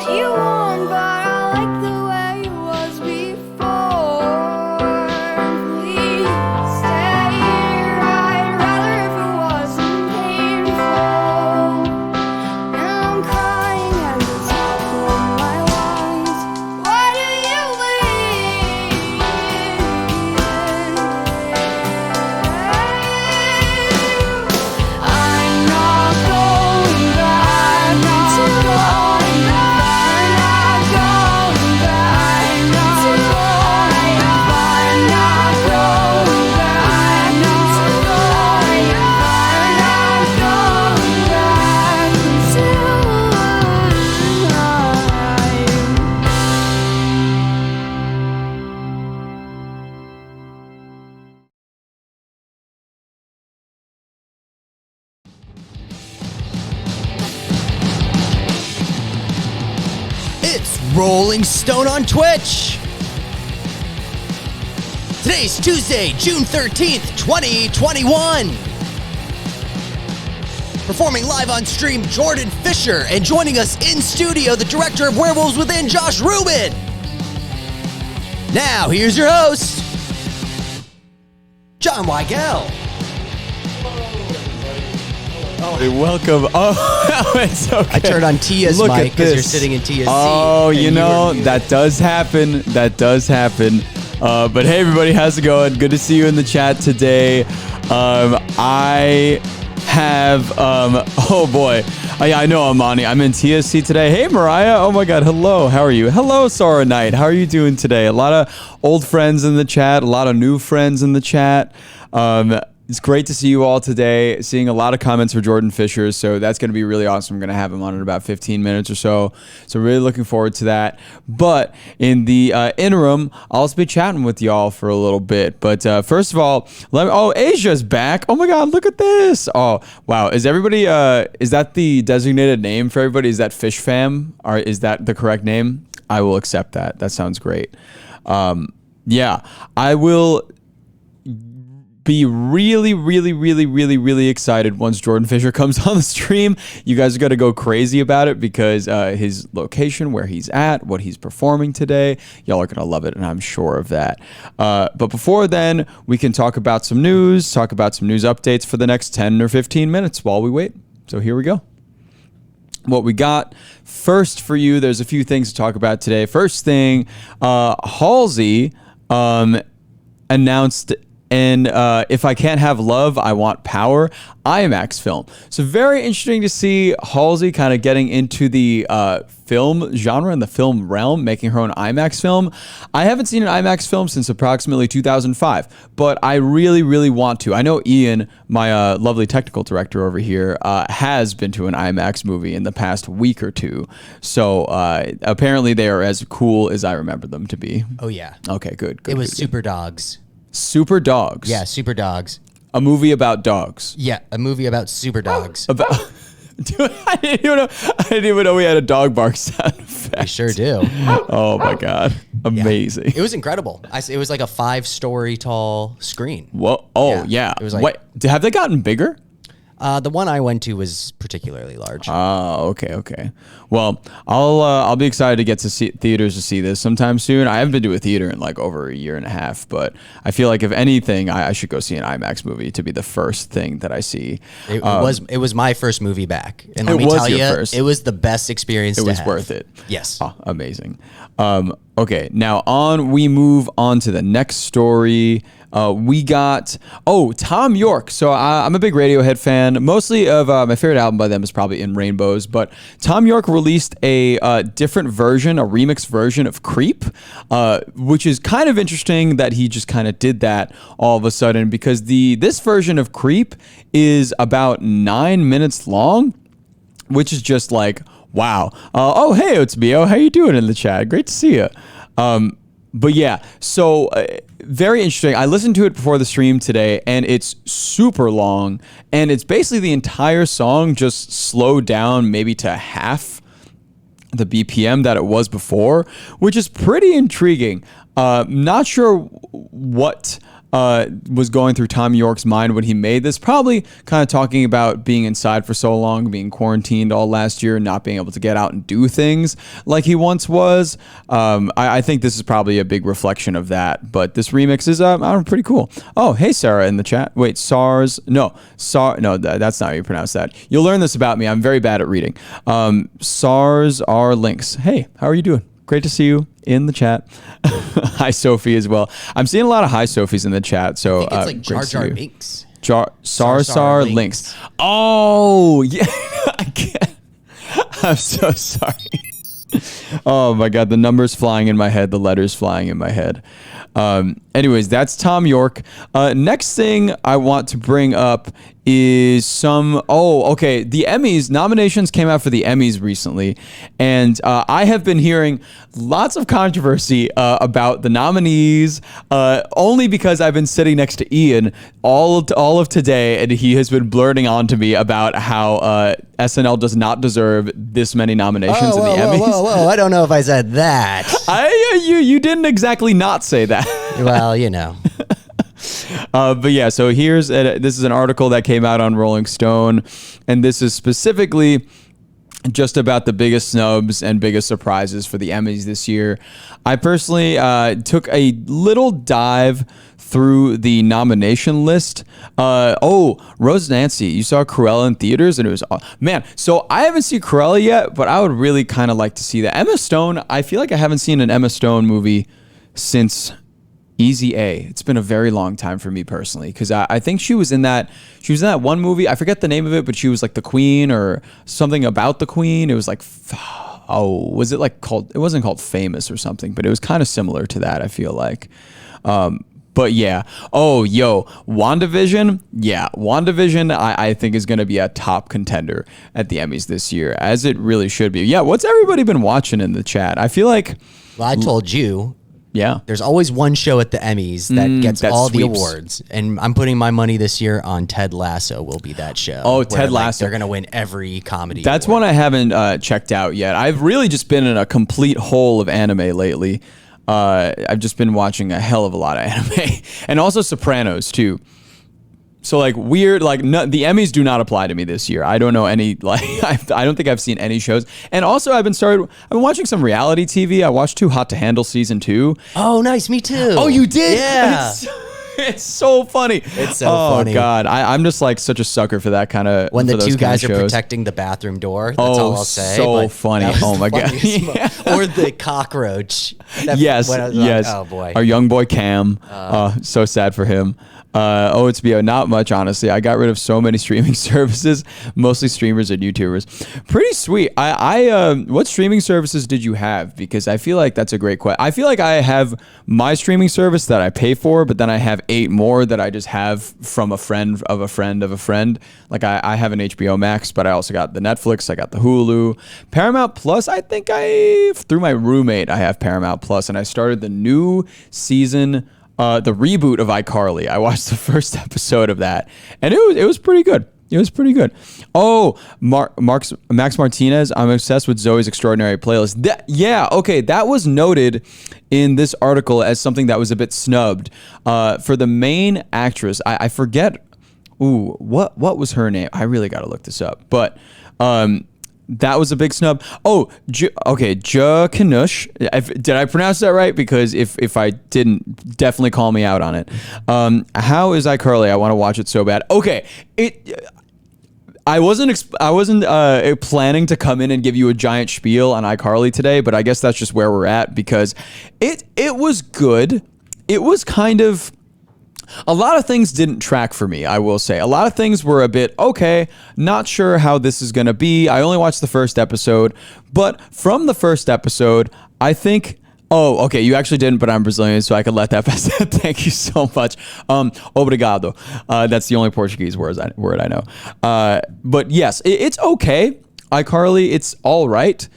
you want, but I like the way it was before. Please stay here. I'd rather if it wasn't painful. And I'm crying at the top of my lungs. Why do you leave? I'm not going back. I'm not going back. I'm not going back. I'm not going back. I'm not going back. I'm not going back. I'm not going It's Rolling Stone on Twitch. Today's Tuesday, June 13th, 2021. Performing live on stream, Jordan Fisher, and joining us in studio, the director of Werewolves Within, Josh Rubin. Now, here's your host, John Weigel. Welcome. Oh, it's okay. I turned on Tia's Look mic at because you're this. sitting in Tia's seat. Oh, and you know, were muted. that does happen. That does happen. But hey, everybody, how's it going? Good to see you in the chat today. I have, oh boy. I know, Amani. I'm in Tia's seat today. Hey, Mariah. Oh my God. Hello. How are you? Hello, Sarah Knight. How are you doing today? A lot of old friends in the chat. A lot of new friends in the chat. It's great to see you all today. Seeing a lot of comments for Jordan Fisher, so that's going to be really awesome. I'm going to have him on in about 15 minutes or so. So really looking forward to that. But in the interim, I'll also be chatting with y'all for a little bit. But first of all, Asia's back. Oh my God, look at this. Oh, wow. Is everybody, is that the designated name for everybody? Is that Fish Fam? Or is that the correct name? I will accept that. That sounds great. Yeah, I will be really excited once Jordan Fisher comes on the stream. You guys are going to go crazy about it because his location, where he's at, what he's performing today, y'all are going to love it, and I'm sure of that. But before then, we can talk about some news updates for the next 10 or 15 minutes while we wait. So here we go. What we got first for you, there's a few things to talk about today. First thing, Halsey announced and If I Can't Have Love, I Want Power IMAX film. So very interesting to see Halsey kind of getting into the film genre and the film realm, making her own IMAX film. I haven't seen an IMAX film since approximately 2005, but I really want to. I know Ian, my lovely technical director over here, has been to an IMAX movie in the past week or two. So apparently they are as cool as I remember them to be. Oh, yeah. Okay, good. It was Super Dogs. Super Dogs. Yeah, Super Dogs. A movie about dogs. Yeah, a movie about super dogs. About. Dude, I didn't even know we had a dog bark sound effect. We sure do. Oh my God, amazing! It was incredible. It was like a 5-story tall screen. Whoa! Oh yeah. It was like, wait, have they gotten bigger? The one I went to was particularly large. Oh, okay. Well, I'll be excited to get to see theaters to see this sometime soon. I haven't been to a theater in like over a year and a half, but I feel like if anything, I should go see an IMAX movie to be the first thing that I see. It was my first movie back, and let It me was tell your you, first. it was the best experience. It to was have. worth it. Yes. Oh, amazing. Okay, now we move on to the next story. We got, Tom York. So I'm a big Radiohead fan. Mostly of my favorite album by them is probably In Rainbows. But Tom York released a different version, a remix version of Creep, which is kind of interesting that he just kind of did that all of a sudden, because this version of Creep is about 9 minutes long, which is just like, wow. Hey, it's Mio. How you doing in the chat? Great to see you. But yeah, so very interesting. I listened to it before the stream today, and it's super long, and it's basically the entire song just slowed down maybe to half the BPM that it was before, which is pretty intriguing. Not sure what was going through Tom York's mind when he made this. Probably kind of talking about being inside for so long, being quarantined all last year, not being able to get out and do things like he once was. I think this is probably a big reflection of that. But this remix is pretty cool. Oh, hey, Sarah in the chat. Wait, no, that's not how you pronounce that. You'll learn this about me. I'm very bad at reading. SARS are links. Hey, how are you doing? Great to see you in the chat. Hi, Sophie, as well. I'm seeing a lot of hi, Sophies in the chat. So I think it's like Jar Jar Binks. Sar links. Oh, yeah. I can't. I'm so sorry. Oh, my God. The numbers flying in my head. The letters flying in my head. Anyways, that's Tom York. Next thing I want to bring up is the Emmys. Nominations came out for the Emmys recently, and I have been hearing lots of controversy about the nominees, only because I've been sitting next to Ian all of today, and he has been blurting on to me about how SNL does not deserve this many nominations in the Emmys. Whoa, I don't know if I said that. You didn't exactly not say that. Well, you know. But yeah, so this is an article that came out on Rolling Stone, and this is specifically just about the biggest snubs and biggest surprises for the Emmys this year. I personally took a little dive through the nomination list. Rose Nancy, you saw Cruella in theaters, and it was man. So I haven't seen Cruella yet, but I would really kind of like to see that. Emma Stone, I feel like I haven't seen an Emma Stone movie since Easy A. It's been a very long time for me personally, because I think she was in that one movie. I forget the name of it, but she was like the queen or something about the queen. It was like, was it like called? It wasn't called Famous or something, but it was kind of similar to that, I feel like. But yeah. WandaVision. Yeah, WandaVision I think is going to be a top contender at the Emmys this year, as it really should be. Yeah, what's everybody been watching in the chat? I feel like... Well, I told you. Yeah. There's always one show at the Emmys that gets all the awards. And I'm putting my money this year on Ted Lasso will be that show. Oh, Ted Lasso. They're going to win every comedy That's award. one I haven't checked out yet. I've really just been in a complete hole of anime lately. I've just been watching a hell of a lot of anime. And also Sopranos, too. So like weird, the Emmys do not apply to me this year. I don't know any, I don't think I've seen any shows. And also I've been watching some reality TV. I watched Too Hot to Handle season 2. Oh, nice. Me too. Oh, you did? Yeah. It's so funny. It's so funny. Oh God, I'm just like such a sucker for that kind of. When the two guys are protecting the bathroom door. That's all I'll say. So funny. Oh my God. Yeah. Or the cockroach. Yes. Like, oh boy. Our young boy Cam. So sad for him. OHBO, not much, honestly. I got rid of so many streaming services, mostly streamers and YouTubers. Pretty sweet. What streaming services did you have? Because I feel like that's a great question. I feel like I have my streaming service that I pay for, but then I have 8 more that I just have from a friend of a friend of a friend. Like I have an HBO Max, but I also got the Netflix, I got the Hulu. Paramount Plus, I think through my roommate, I have Paramount Plus, and I started the new season, the reboot of iCarly. I watched the first episode of that, and it was pretty good. It was pretty good. Oh, Max Martinez, I'm obsessed with Zoe's Extraordinary Playlist. That was noted in this article as something that was a bit snubbed. For the main actress, I forget. Ooh, what was her name? I really got to look this up. But that was a big snub. Oh, Ja Kanush. Did I pronounce that right? Because if I didn't, definitely call me out on it. How is iCarly? I want to watch it so bad. Okay, I wasn't planning to come in and give you a giant spiel on iCarly today, but I guess that's just where we're at, because it was good. It was kind of... A lot of things didn't track for me, I will say. A lot of things were a bit, okay, not sure how this is going to be. I only watched the first episode, but from the first episode, I think... Oh, okay, you actually didn't, but I'm Brazilian, so I could let that pass. Thank you so much. Obrigado. That's the only Portuguese word I know. But yes, it's okay. iCarly, it's all right.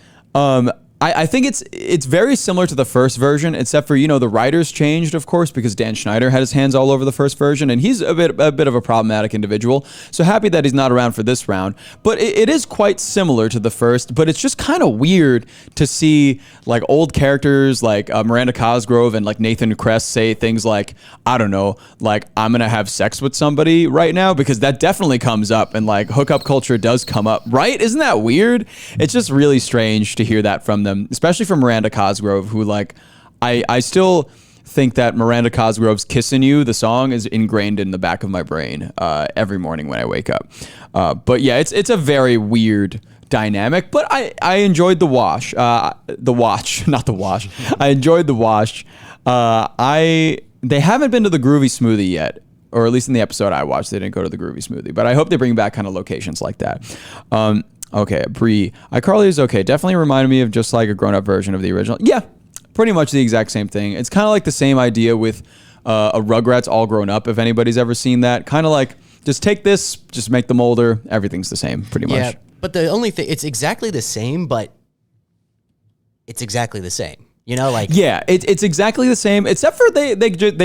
I think it's very similar to the first version, except for, the writers changed, of course, because Dan Schneider had his hands all over the first version, and he's a bit of a problematic individual. So happy that he's not around for this round. But it is quite similar to the first, but it's just kind of weird to see like old characters like Miranda Cosgrove and like Nathan Kress say things like, I don't know, like I'm gonna have sex with somebody right now, because that definitely comes up, and like hookup culture does come up, right? Isn't that weird? It's just really strange to hear that from them. Especially from Miranda Cosgrove, who like I still think that Miranda Cosgrove's "Kissin' You," the song, is ingrained in the back of my brain every morning when I wake up. But yeah, it's a very weird dynamic, but I enjoyed the watch. The watch, not the wash. I enjoyed the watch. They haven't been to the Groovy Smoothie yet, or at least in the episode I watched, they didn't go to the Groovy Smoothie. But I hope they bring back kind of locations like that. Okay, Brie. iCarly is okay. Definitely reminded me of just like a grown-up version of the original. Yeah, pretty much the exact same thing. It's kind of like the same idea with a Rugrats all grown up, if anybody's ever seen that. Kind of like, just take this, just make them older. Everything's the same, pretty much. Yeah, but the only thing, it's exactly the same, but it's exactly the same. Yeah, it's exactly the same, except for they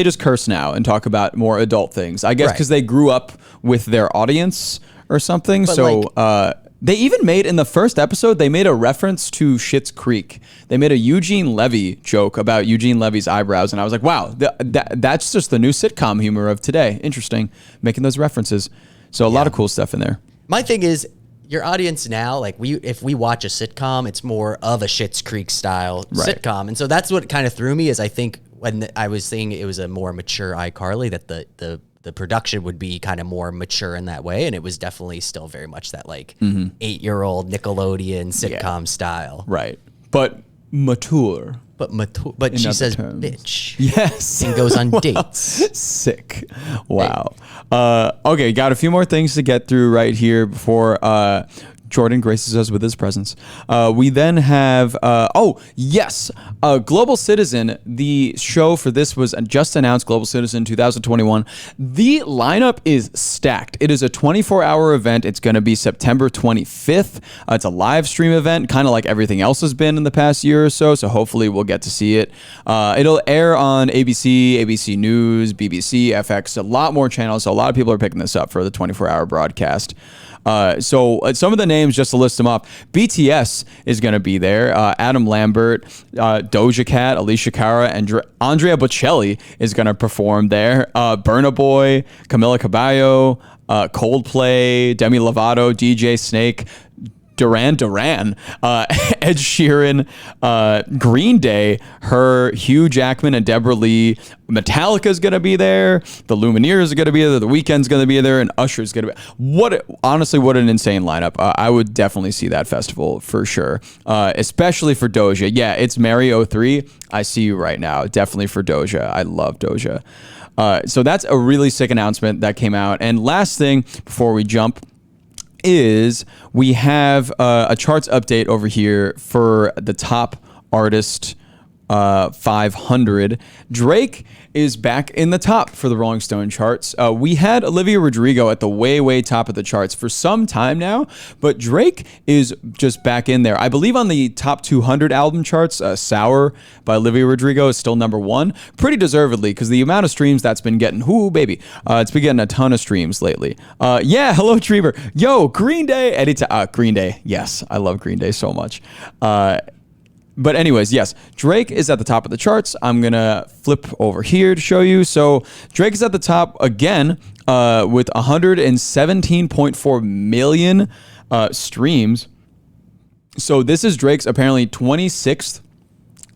just curse now and talk about more adult things. I guess because they grew up with their audience or something. But so they even made, in the first episode, they made a reference to Schitt's Creek. They made a Eugene Levy joke about Eugene Levy's eyebrows, and I was like, wow, that's just the new sitcom humor of today. Interesting, making those references. So a lot of cool stuff in there. My thing is, your audience now, like if we watch a sitcom, it's more of a Schitt's Creek style sitcom. And so that's what kind of threw me, is I think when I was saying it was a more mature iCarly, that the production would be kind of more mature in that way. And it was definitely still very much that like 8-year-old Nickelodeon sitcom style. Right. But mature. But she says terms. bitch. Yes. And goes on dates. Sick. Wow. Okay, got a few more things to get through right here before Jordan graces us with his presence. We then have, Global Citizen. The show for this was just announced, Global Citizen 2021. The lineup is stacked. It is a 24-hour event. It's going to be September 25th. It's a live stream event, kind of like everything else has been in the past year or so, so hopefully we'll get to see it. It'll air on ABC, ABC News, BBC, FX, a lot more channels, so a lot of people are picking this up for the 24-hour broadcast. So some of the names, just to list them off, BTS is going to be there. Adam Lambert, Doja Cat, Alicia Cara, and Andrea Bocelli is going to perform there. Burna Boy, Camila Cabello, Coldplay, Demi Lovato, DJ Snake, Duran Duran, Ed Sheeran, Green Day, Hugh Jackman and Deborah Lee. Metallica's gonna be there. The Lumineers are gonna be there. The Weeknd's gonna be there, and Usher's gonna be. Honestly, what an insane lineup! I would definitely see that festival for sure, especially for Doja. Yeah, it's Mary 03. I see you right now. Definitely for Doja. I love Doja. So that's a really sick announcement that came out. And last thing before we jump is we have a charts update over here for the top artist 500. Drake is back in the top for the Rolling Stone charts. We had Olivia Rodrigo at the way top of the charts for some time now, but Drake is just back in there. I believe on the top 200 album charts, Sour by Olivia Rodrigo is still number 1, pretty deservedly, because the amount of streams that's been getting, it's been getting a ton of streams lately. Hello Trevor. Yo, Green Day, Green Day. Yes, I love Green Day so much. But anyways, yes, Drake is at the top of the charts. I'm going to flip over here to show you. So Drake is at the top again with 117.4 million streams. So this is Drake's apparently 26th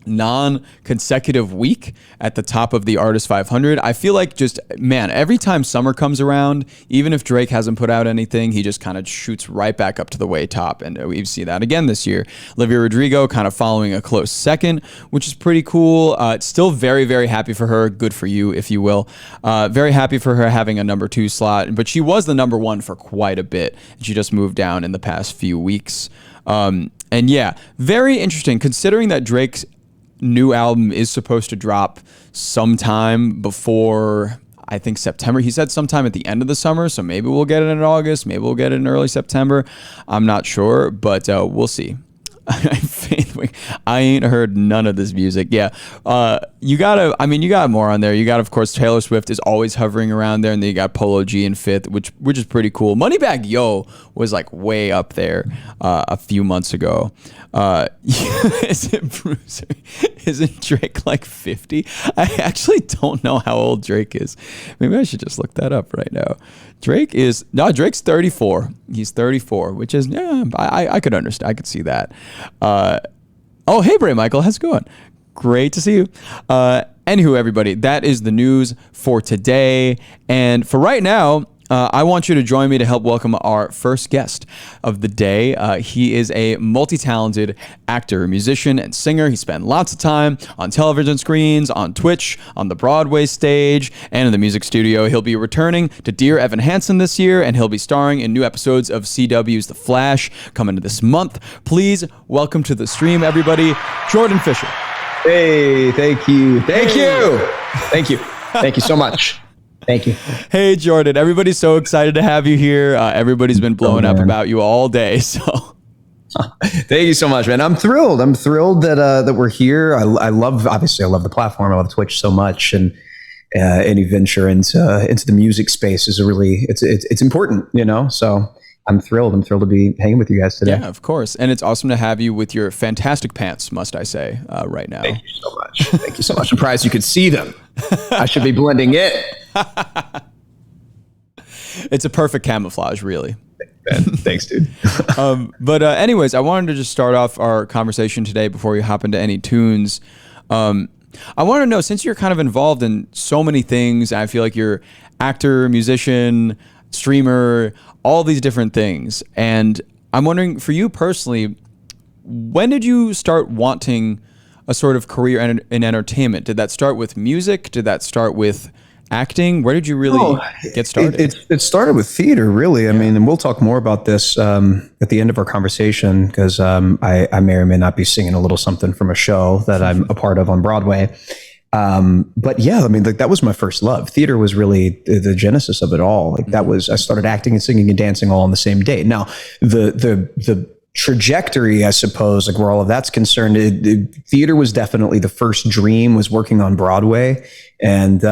non-consecutive week at the top of the Artist 500. I feel like every time summer comes around, even if Drake hasn't put out anything, he just kind of shoots right back up to the way top, and we see that again this year. Olivia Rodrigo kind of following a close second, which is pretty cool. Still very, very happy for her. Good for you, if you will. Very happy for her having a number 2 slot, but she was the number 1 for quite a bit, and she just moved down in the past few weeks. And yeah, very interesting considering that Drake's new album is supposed to drop sometime before, I think, September. He said sometime at the end of the summer, so maybe we'll get it in August, maybe we'll get it in early September. I'm not sure, but we'll see. I have faith I ain't heard none of this music. Yeah. You got more on there. You got, of course, Taylor Swift is always hovering around there. And then you got Polo G in fifth, which is pretty cool. Moneybagg Yo was like way up there a few months ago. Isn't Drake like 50? I actually don't know how old Drake is. Maybe I should just look that up right now. Drake's 34. He's 34, which is, yeah, I could understand. I could see that. Oh, hey, Bray Michael, how's it going? Great to see you. Anywho, everybody, that is the news for today. And for right now, I want you to join me to help welcome our first guest of the day. He is a multi-talented actor, musician, and singer. He spent lots of time on television screens, on Twitch, on the Broadway stage, and in the music studio. He'll be returning to Dear Evan Hansen this year, and he'll be starring in new episodes of CW's The Flash coming to this month. Please welcome to the stream, everybody, Jordan Fisher. Hey, thank you. Thank you so much. Thank you. Hey, Jordan. Everybody's so excited to have you here. Everybody's been blowing up about you all day. So, thank you so much, man. I'm thrilled. That we're here. I love the platform. I love Twitch so much, and any venture into the music space is it's important, you know. So I'm thrilled. I'm thrilled to be hanging with you guys today. Yeah, of course. And it's awesome to have you with your fantastic pants, must I say, right now. Thank you so much. Thank you so much. I'm surprised you could see them. I should be blending it. It's a perfect camouflage, really. Thanks, dude. But anyways, I wanted to just start off our conversation today before we hop into any tunes. I want to know, since you're kind of involved in so many things, I feel like you're actor, musician, streamer, all these different things. And I'm wondering, for you personally, when did you start wanting a sort of career in entertainment? Did that start with music? Did that start with acting? Where did you really get started? It started with theater, really. I mean, and we'll talk more about this at the end of our conversation, because I may or may not be singing a little something from a show that I'm a part of on Broadway. But yeah, I mean, like, that was my first love. Theater was really the genesis of it all. Like, that was, I started acting and singing and dancing all on the same day. Now, the trajectory, I suppose, like where all of that's concerned, theater was definitely the first dream, was working on Broadway. And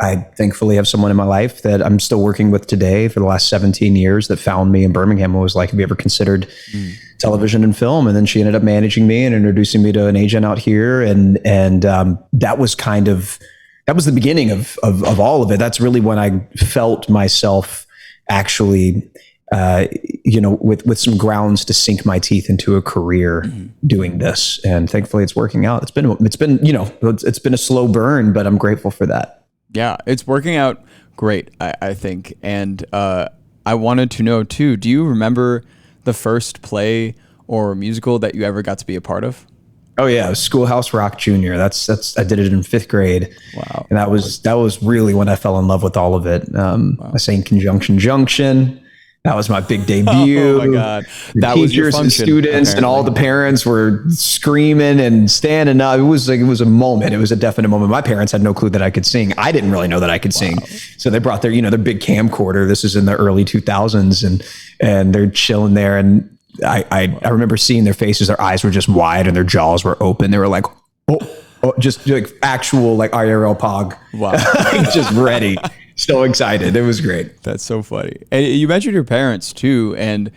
I thankfully have someone in my life that I'm still working with today for the last 17 years that found me in Birmingham and was like, have you ever considered television and film? And then she ended up managing me and introducing me to an agent out here. And that was the beginning of all of it. That's really when I felt myself actually, with some grounds to sink my teeth into a career doing this. And thankfully it's working out. It's been a slow burn, but I'm grateful for that. Yeah, it's working out great, I think. And I wanted to know, too, do you remember the first play or musical that you ever got to be a part of? Oh, yeah. Schoolhouse Rock Jr. I did it in 5th grade. Wow. And that was really when I fell in love with all of it. I sang Conjunction Junction. That was my big debut. Oh my God. The teachers and students and all the parents were screaming and standing up. It was a moment. It was a definite moment. My parents had no clue that I could sing. I didn't really know that I could sing. So they brought their big camcorder. This is in the early 2000s, and they're chilling there. And I remember seeing their faces. Their eyes were just wide and their jaws were open. They were like, oh, just like actual like IRL Pog. Wow. Just ready. So excited. It was great. That's so funny. And you mentioned your parents too. And,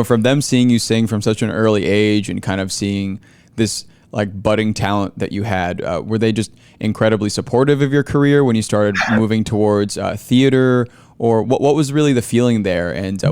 from them seeing you sing from such an early age and kind of seeing this like budding talent that you had, were they just incredibly supportive of your career when you started moving towards theater? Or what was really the feeling there? And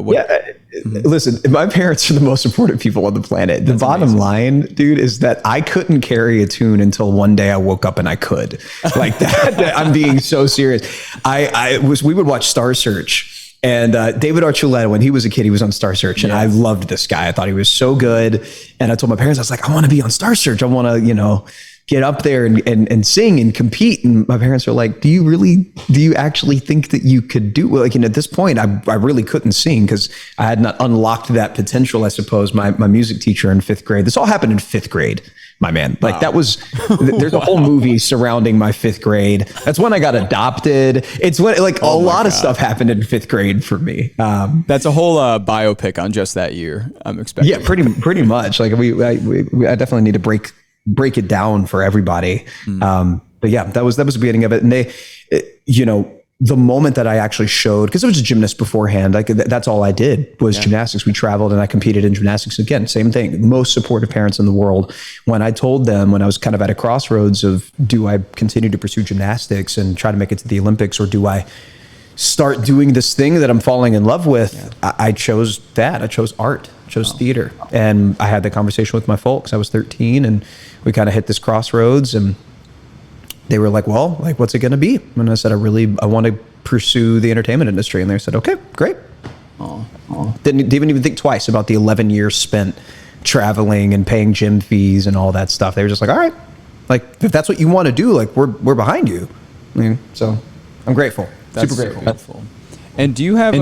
listen, my parents are the most supportive people on the planet. The bottom line, dude, is that I couldn't carry a tune until one day I woke up and I could. Like that. I'm being so serious. We would watch Star Search, and David Archuleta, when he was a kid, he was on Star Search, and I loved this guy. I thought he was so good. And I told my parents, I was like, I want to be on Star Search. I want to, get up there and sing and compete. And my parents are like, do you actually think that you could do, like, at this point, I really couldn't sing because I had not unlocked that potential, I suppose. My music teacher in 5th grade, this all happened in 5th grade, my man. Like that was, there's a whole movie surrounding my 5th grade. That's when I got adopted. It's when like a lot of stuff happened in 5th grade for me. That's a whole biopic on just that year, I'm expecting. Yeah, pretty much. Like I definitely need to break it down for everybody. But yeah, that was the beginning of it. And they, the moment that I actually showed, because I was a gymnast beforehand, like that's all I did was gymnastics. We traveled and I competed in gymnastics. Again, same thing. Most supportive parents in the world. When I told them, when I was kind of at a crossroads of, do I continue to pursue gymnastics and try to make it to the Olympics, or do I start doing this thing that I'm falling in love with? I chose that. I chose art, chose theater. And I had the conversation with my folks. I was 13 and we kind of hit this crossroads, and they were like, well, like, what's it going to be? And I said, I want to pursue the entertainment industry. And they said, okay, great. Didn't even think twice about the 11 years spent traveling and paying gym fees and all that stuff. They were just like, all right, like, if that's what you want to do, like, we're behind you. I mean, so I'm grateful. That's super grateful. And do you have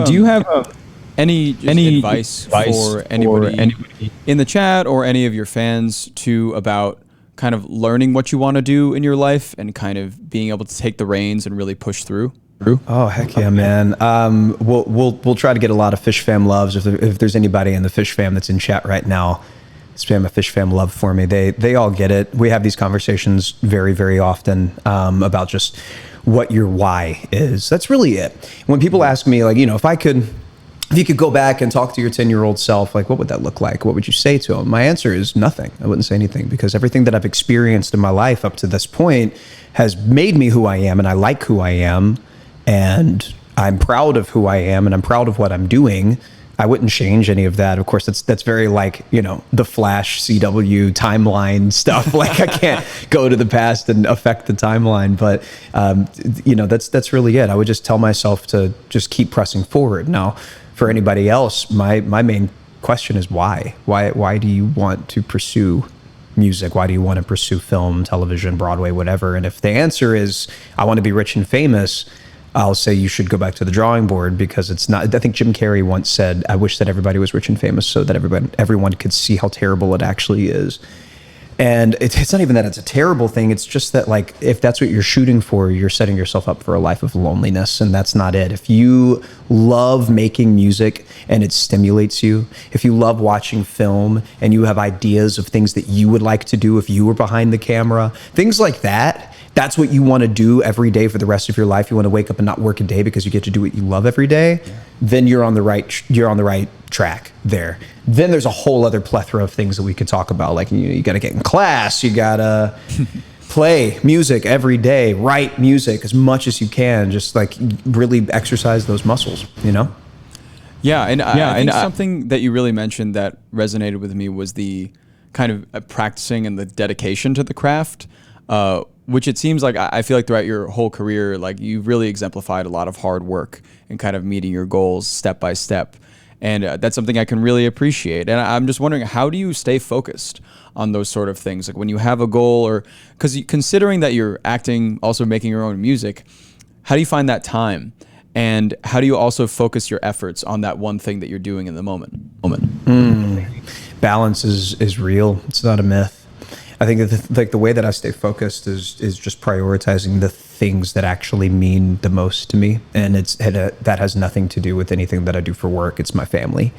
any advice for anybody in the chat or any of your fans too about kind of learning what you want to do in your life and kind of being able to take the reins and really push through? Oh, heck yeah, man. We'll try to get a lot of Fish Fam loves. If there's anybody in the Fish Fam that's in chat right now, spam a Fish Fam love for me. They all get it. We have these conversations very, very often about just what your why is. That's really it. When people ask me, like, if you could go back and talk to your 10-year-old self, like, what would that look like? What would you say to him? My answer is nothing. I wouldn't say anything, because everything that I've experienced in my life up to this point has made me who I am, and I like who I am, and I'm proud of who I am, and I'm proud of what I'm doing. I wouldn't change any of that. Of course, that's very like, the Flash CW timeline stuff. Like, I can't go to the past and affect the timeline, but that's really it. I would just tell myself to just keep pressing forward. Now, for anybody else, my main question is why? Why do you want to pursue music? Why do you want to pursue film, television, Broadway, whatever? And if the answer is, I want to be rich and famous, I'll say you should go back to the drawing board, because it's not. I think Jim Carrey once said, I wish that everybody was rich and famous so that everyone could see how terrible it actually is. And it's not even that it's a terrible thing. It's just that, like, if that's what you're shooting for, you're setting yourself up for a life of loneliness, and that's not it. If you love making music and it stimulates you, if you love watching film and you have ideas of things that you would like to do if you were behind the camera, things like that, that's what you want to do every day for the rest of your life. You want to wake up and not work a day because you get to do what you love every day. Then you're on the right track there. Then there's a whole other plethora of things that we could talk about. Like, you got to get in class, you got to play music every day, write music as much as you can, just like really exercise those muscles, Yeah. And I think something that you really mentioned that resonated with me was the kind of practicing and the dedication to the craft, which it seems like, I feel like throughout your whole career, like, you've really exemplified a lot of hard work and kind of meeting your goals step by step. And that's something I can really appreciate. And I'm just wondering, how do you stay focused on those sort of things? Like, when you have a goal, or because considering that you're acting, also making your own music, how do you find that time? And how do you also focus your efforts on that one thing that you're doing in the moment? Balance is real. It's not a myth. I think that the way that I stay focused is just prioritizing the things that actually mean the most to me, and that has nothing to do with anything that I do for work. It's my family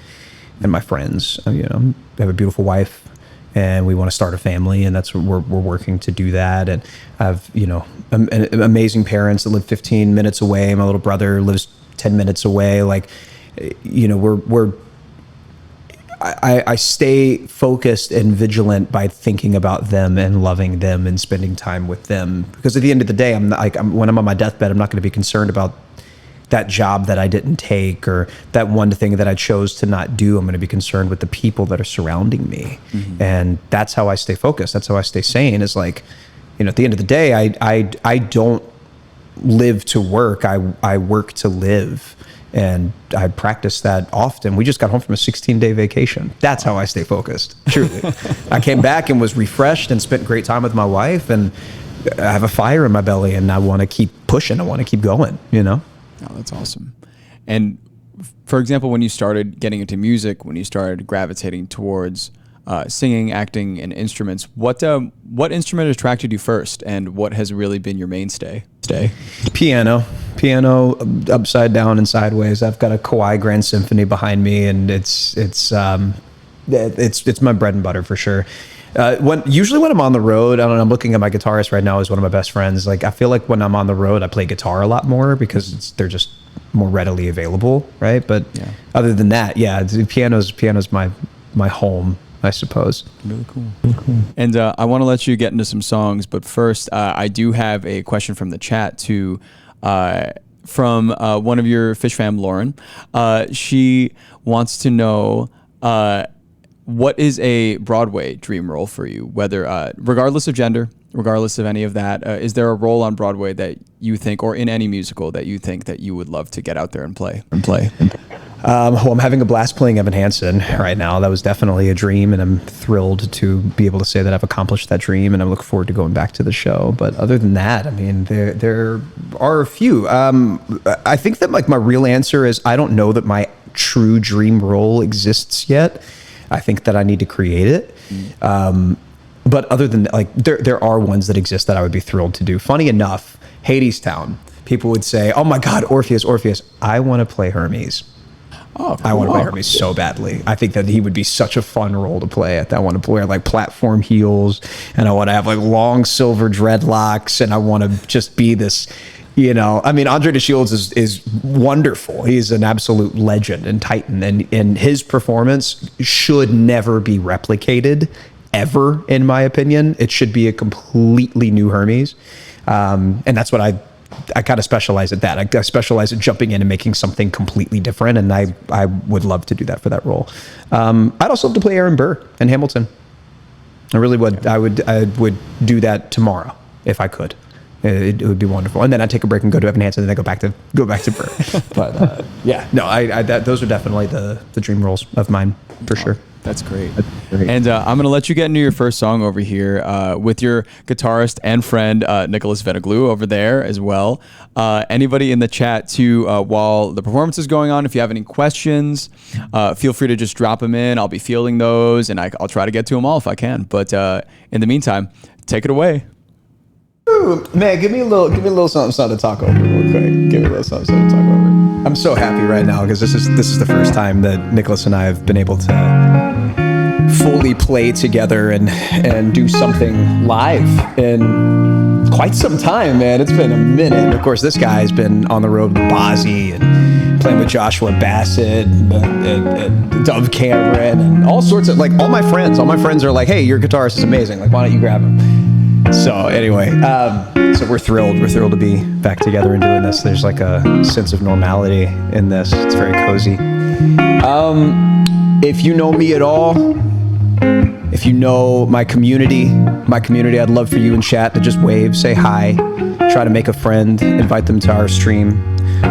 and my friends. I have a beautiful wife, and we want to start a family, and that's what we're working to do that. And I have amazing parents that live 15 minutes away. My little brother lives 10 minutes away. Like, I stay focused and vigilant by thinking about them and loving them and spending time with them. Because at the end of the day, when I'm on my deathbed, I'm not going to be concerned about that job that I didn't take or that one thing that I chose to not do. I'm going to be concerned with the people that are surrounding me. Mm-hmm. And that's how I stay focused. That's how I stay sane, is like, at the end of the day, I don't live to work. I work to live. And I practice that often. We just got home from a 16-day vacation. That's how I stay focused, truly. I came back and was refreshed and spent great time with my wife, and I have a fire in my belly, and I want to keep pushing. I want to keep going, you know? Oh, that's awesome. And for example, when you started getting into music, when you started gravitating towards singing, acting, and instruments, what instrument attracted you first, and what has really been your mainstay? Piano, upside down and sideways. I've got a Kawai Grand Symphony behind me, and it's my bread and butter for sure. Usually when I'm on the road, I don't know, I'm looking at my guitarist right now, is one of my best friends. Like, I feel like when I'm on the road, I play guitar a lot more because they're just more readily available, right? But other than that, piano's my home, I suppose. Really cool. And I want to let you get into some songs, but first, I do have a question from the chat from one of your Fish fam, Lauren. She wants to know what is a Broadway dream role for you, whether regardless of gender, regardless of any of that. Is there a role on Broadway that you think, or in any musical that you think that you would love to get out there and play? Well, I'm having a blast playing Evan Hansen right now. That was definitely a dream, and I'm thrilled to be able to say that I've accomplished that dream, and I look forward to going back to the show. But other than that, I mean, there are a few. I think that like my real answer is I don't know that my true dream role exists yet. I think that I need to create it. But other than that, like there are ones that exist that I would be thrilled to do. Funny enough, Hadestown, people would say, "Oh my God, Orpheus! I want to play Hermes." Oh, cool. I want to play Hermes so badly. I think that he would be such a fun role to play. I want to wear like platform heels, and I want to have like long silver dreadlocks, and I want to just be this, you know. I mean, Andre DeShields is wonderful. He's an absolute legend and titan, and his performance should never be replicated ever, in my opinion. It should be a completely new Hermes, and that's what I kind of specialize at that. I specialize at jumping in and making something completely different, and I would love to do that for that role. I'd also love to play Aaron Burr in Hamilton. I really would. I would do that tomorrow if I could. It would be wonderful. And then I'd take a break and go to Evan Hansen, and then go back to Burr. But those are definitely the dream roles of mine for sure. That's great. And I'm going to let you get into your first song over here with your guitarist and friend, Nicholas Veneglu, over there as well. Anybody in the chat, too, while the performance is going on, if you have any questions, feel free to just drop them in. I'll be fielding those, and I'll try to get to them all if I can. But in the meantime, take it away. Ooh, man, give me a little something to talk over real quick. Give me a little something to talk over. I'm so happy right now because this is the first time that Nicholas and I have been able to fully play together and do something live in quite some time, man. It's been a minute. Of course, this guy's been on the road with Bozzy and playing with Joshua Bassett and Dove Cameron and all sorts of, like, all my friends are like, hey, your guitarist is amazing. Like, why don't you grab him? So anyway, so we're thrilled to be back together and doing this. There's like a sense of normality in this. It's very cozy. If you know me at all, if you know my community, I'd love for you in chat to just wave, say hi, try to make a friend, invite them to our stream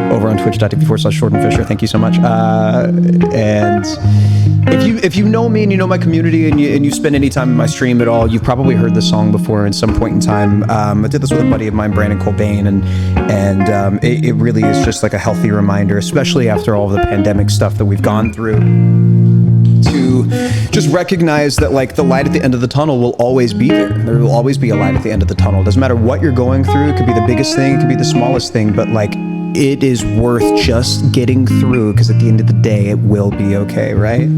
over on twitch.tv/JordanFisher. Thank you so much. And if you know me and you know my community and you spend any time in my stream at all, you've probably heard this song before in some point in time. I did this with a buddy of mine, Brandon Colbain, and it really is just like a healthy reminder, especially after all of the pandemic stuff that we've gone through, to just recognize that like the light at the end of the tunnel will always be there. There will always be a light at the end of the tunnel. It doesn't matter what you're going through. It could be the biggest thing. It could be the smallest thing, but like it is worth just getting through, because at the end of the day, it will be okay, right?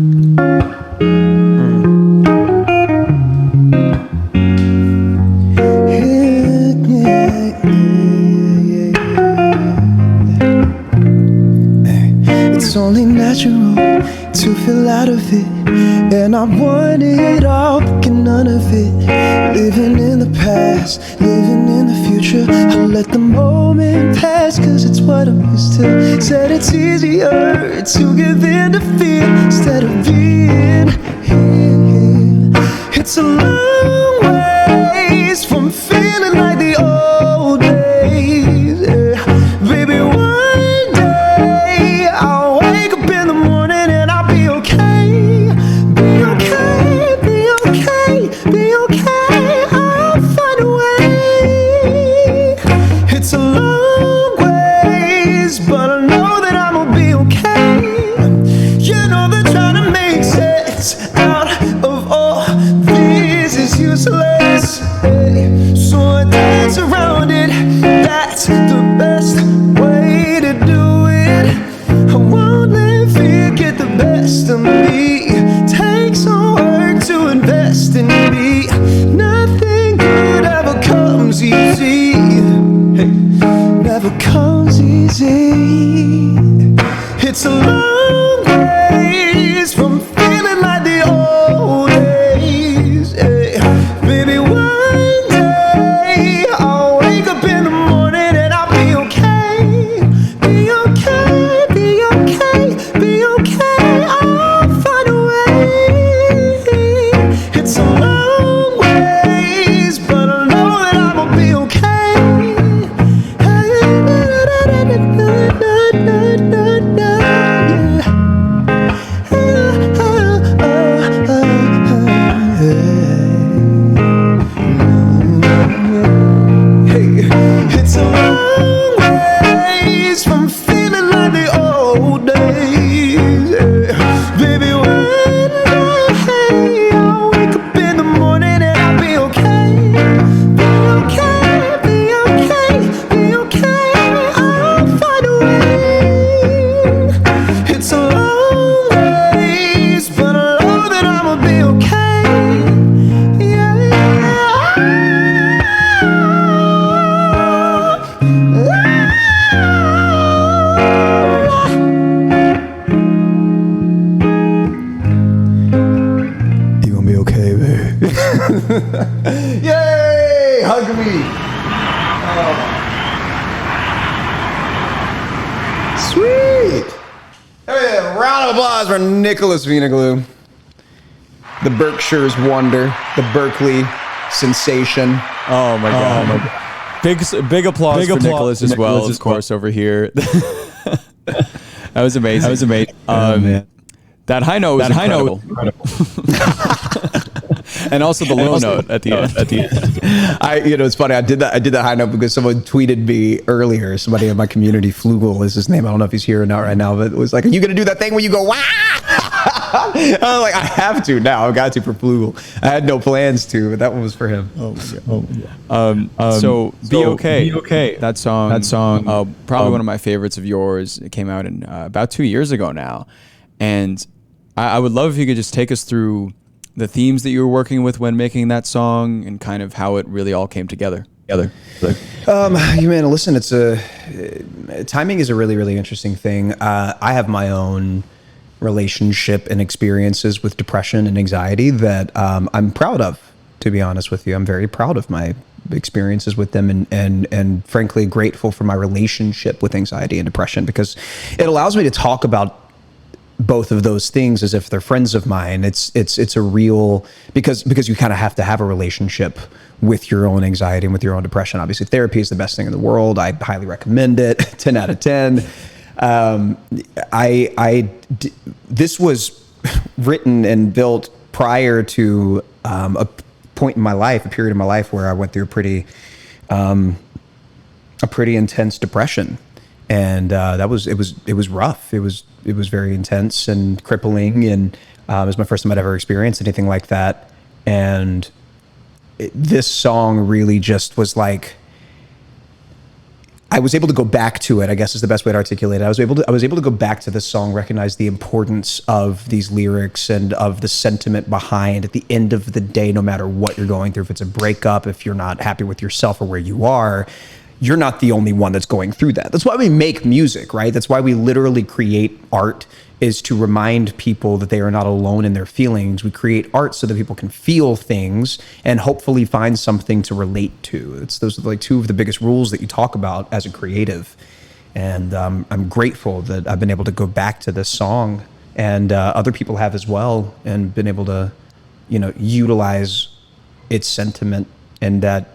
It's only natural to feel out of it, and I want it all, but get none of it. Living in the past, living in the future, I let the moment pass, cause it's what I'm used to. Said it's easier to give in to fear instead of being here. It's a long ways from feeling like the old days, yeah. Baby, one day is useless. Hey, so I dance around it. That's the best way to do it. I won't let fear get the best of me. Take some work to invest in me. Nothing good ever comes easy. Hey, never comes easy. It's a long ways from feeling like the old days. Hey, baby, one day I'll wake up in the morning and I'll be okay. Be okay, be okay, be okay. I'll find a way. It's a long ways, but I know that I'ma be okay. It's a long ways from feeling like the old days. Baby, one day I'll wake up in the morning and I'll be okay. Be okay, be okay, be okay. I'll find a way. It's a long ways, but I know that I'ma be okay. You gonna be okay, baby? Yay! Hug me. Sweet. Hey, round of applause for Nicholas Vinaglue, the Berkshire's wonder, the Berkeley sensation. Oh my god! Big applause for Nicholas as well, of course, over here. That was amazing. That was amazing. Man. That high note was incredible. And also the low note at the end. It's funny. I did that high note because someone tweeted me earlier. Somebody in my community, Flugel is his name. I don't know if he's here or not right now, but it was like, "Are you gonna do that thing where you go wah?" I was like, "I have to now. I've got to for Flugel. I had no plans to, but that one was for him." So be okay. That song. Probably one of my favorites of yours. It came out in about 2 years ago now, and I would love if you could just take us through the themes that you were working with when making that song and kind of how it really all came together. Man, listen, timing is a really, really interesting thing. I have my own relationship and experiences with depression and anxiety that I'm proud of, to be honest with you. I'm very proud of my experiences with them and frankly grateful for my relationship with anxiety and depression because it allows me to talk about both of those things as if they're friends of mine. It's a real, because you kind of have to have a relationship with your own anxiety and with your own depression. Obviously, therapy is the best thing in the world. I highly recommend it. 10 out of 10. This was written and built prior to a point in my life, a period in my life where I went through a pretty intense depression. And it was rough. It was very intense and crippling, and it was my first time I'd ever experienced anything like that. And this song really just was like, I was able to go back to it, I guess is the best way to articulate it. I was able to go back to this song, recognize the importance of these lyrics and of the sentiment behind, at the end of the day, no matter what you're going through, if it's a breakup, if you're not happy with yourself or where you are, you're not the only one that's going through that. That's why we make music, right? That's why we literally create art, is to remind people that they are not alone in their feelings. We create art so that people can feel things and hopefully find something to relate to. Those are like two of the biggest rules that you talk about as a creative. And I'm grateful that I've been able to go back to this song, and other people have as well, and been able to, utilize its sentiment, and that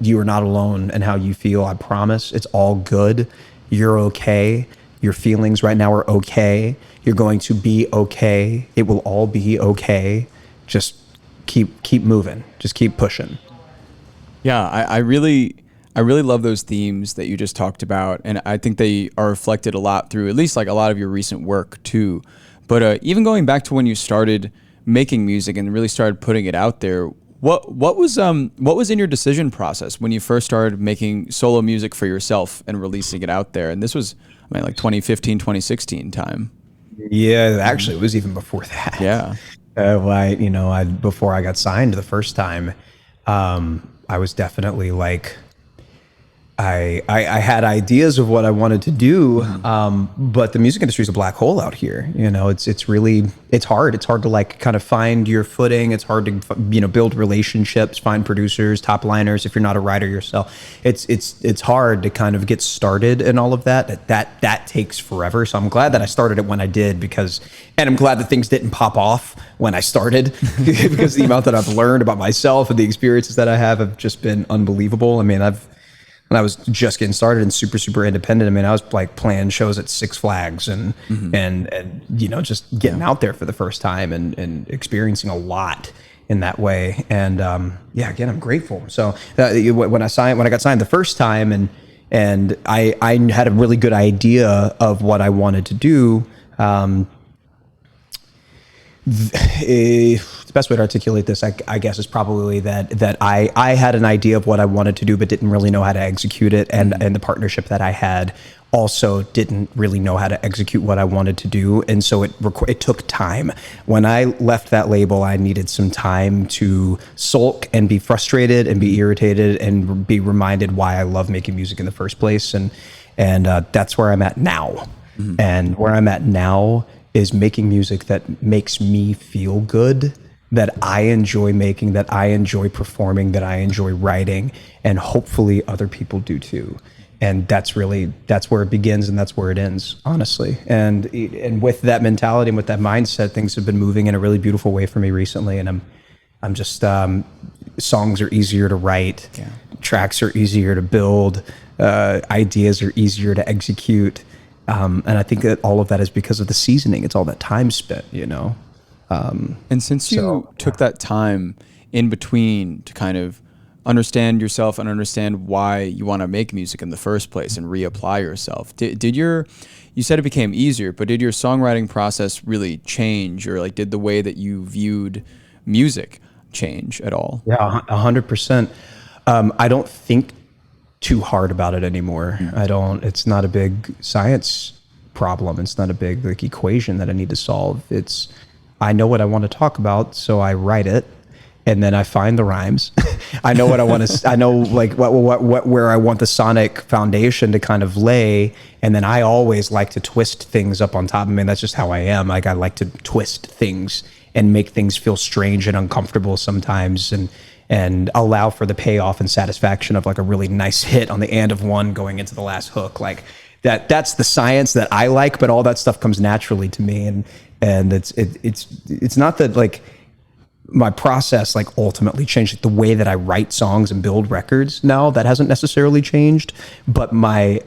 you are not alone in how you feel. I promise it's all good. You're okay. Your feelings right now are okay. You're going to be okay. It will all be okay. Just keep moving. Just keep pushing. Yeah, I really love those themes that you just talked about, and I think they are reflected a lot through at least like a lot of your recent work too. But even going back to when you started making music and really started putting it out there, What was in your decision process when you first started making solo music for yourself and releasing it out there? And this was, I mean, like 2015, 2016 time. Yeah, actually, it was even before that. Yeah. Before I got signed the first time, I was definitely like, I had ideas of what I wanted to do, but the music industry is a black hole out here. It's really hard. It's hard to like kind of find your footing. It's hard to build relationships, find producers, top liners. If you're not a writer yourself, it's hard to kind of get started and all of that. That takes forever. So I'm glad that I started it when I did and I'm glad that things didn't pop off when I started because the amount that I've learned about myself and the experiences that I have just been unbelievable. I mean, when I was just getting started and super, super independent, I mean, I was like playing shows at Six Flags and just getting out there for the first time and experiencing a lot in that way. And again, I'm grateful. So when I got signed the first time and I had a really good idea of what I wanted to do. The best way to articulate this, I guess, is probably that I had an idea of what I wanted to do, but didn't really know how to execute it. And the partnership that I had also didn't really know how to execute what I wanted to do. And so it took time. When I left that label, I needed some time to sulk and be frustrated and be irritated and be reminded why I love making music in the first place. And that's where I'm at now. Mm-hmm. And where I'm at now is making music that makes me feel good, that I enjoy making, that I enjoy performing, that I enjoy writing, and hopefully other people do too. And that's where it begins and that's where it ends, honestly. And with that mentality and with that mindset, things have been moving in a really beautiful way for me recently. And I'm just songs are easier to write, tracks are easier to build, ideas are easier to execute. And I think that all of that is because of the seasoning. It's all that time spent, And since you took that time in between to kind of understand yourself and understand why you want to make music in the first place and reapply yourself, you said it became easier, but did your songwriting process really change, or like did the way that you viewed music change at all? Yeah, 100%. I don't think too hard about it anymore. It's not a big science problem. It's not a big equation that I need to solve. I know what I want to talk about, so I write it and then I find the rhymes. I know what I want to, I know like where I want the sonic foundation to kind of lay. And then I always like to twist things up on top. I mean, that's just how I am. Like I like to twist things and make things feel strange and uncomfortable sometimes. And allow for the payoff and satisfaction of like a really nice hit on the end of one going into the last hook. Like that's the science that I like, but all that stuff comes naturally to me. And it's not that like my process like ultimately changed, like the way that I write songs and build records now, that hasn't necessarily changed, but my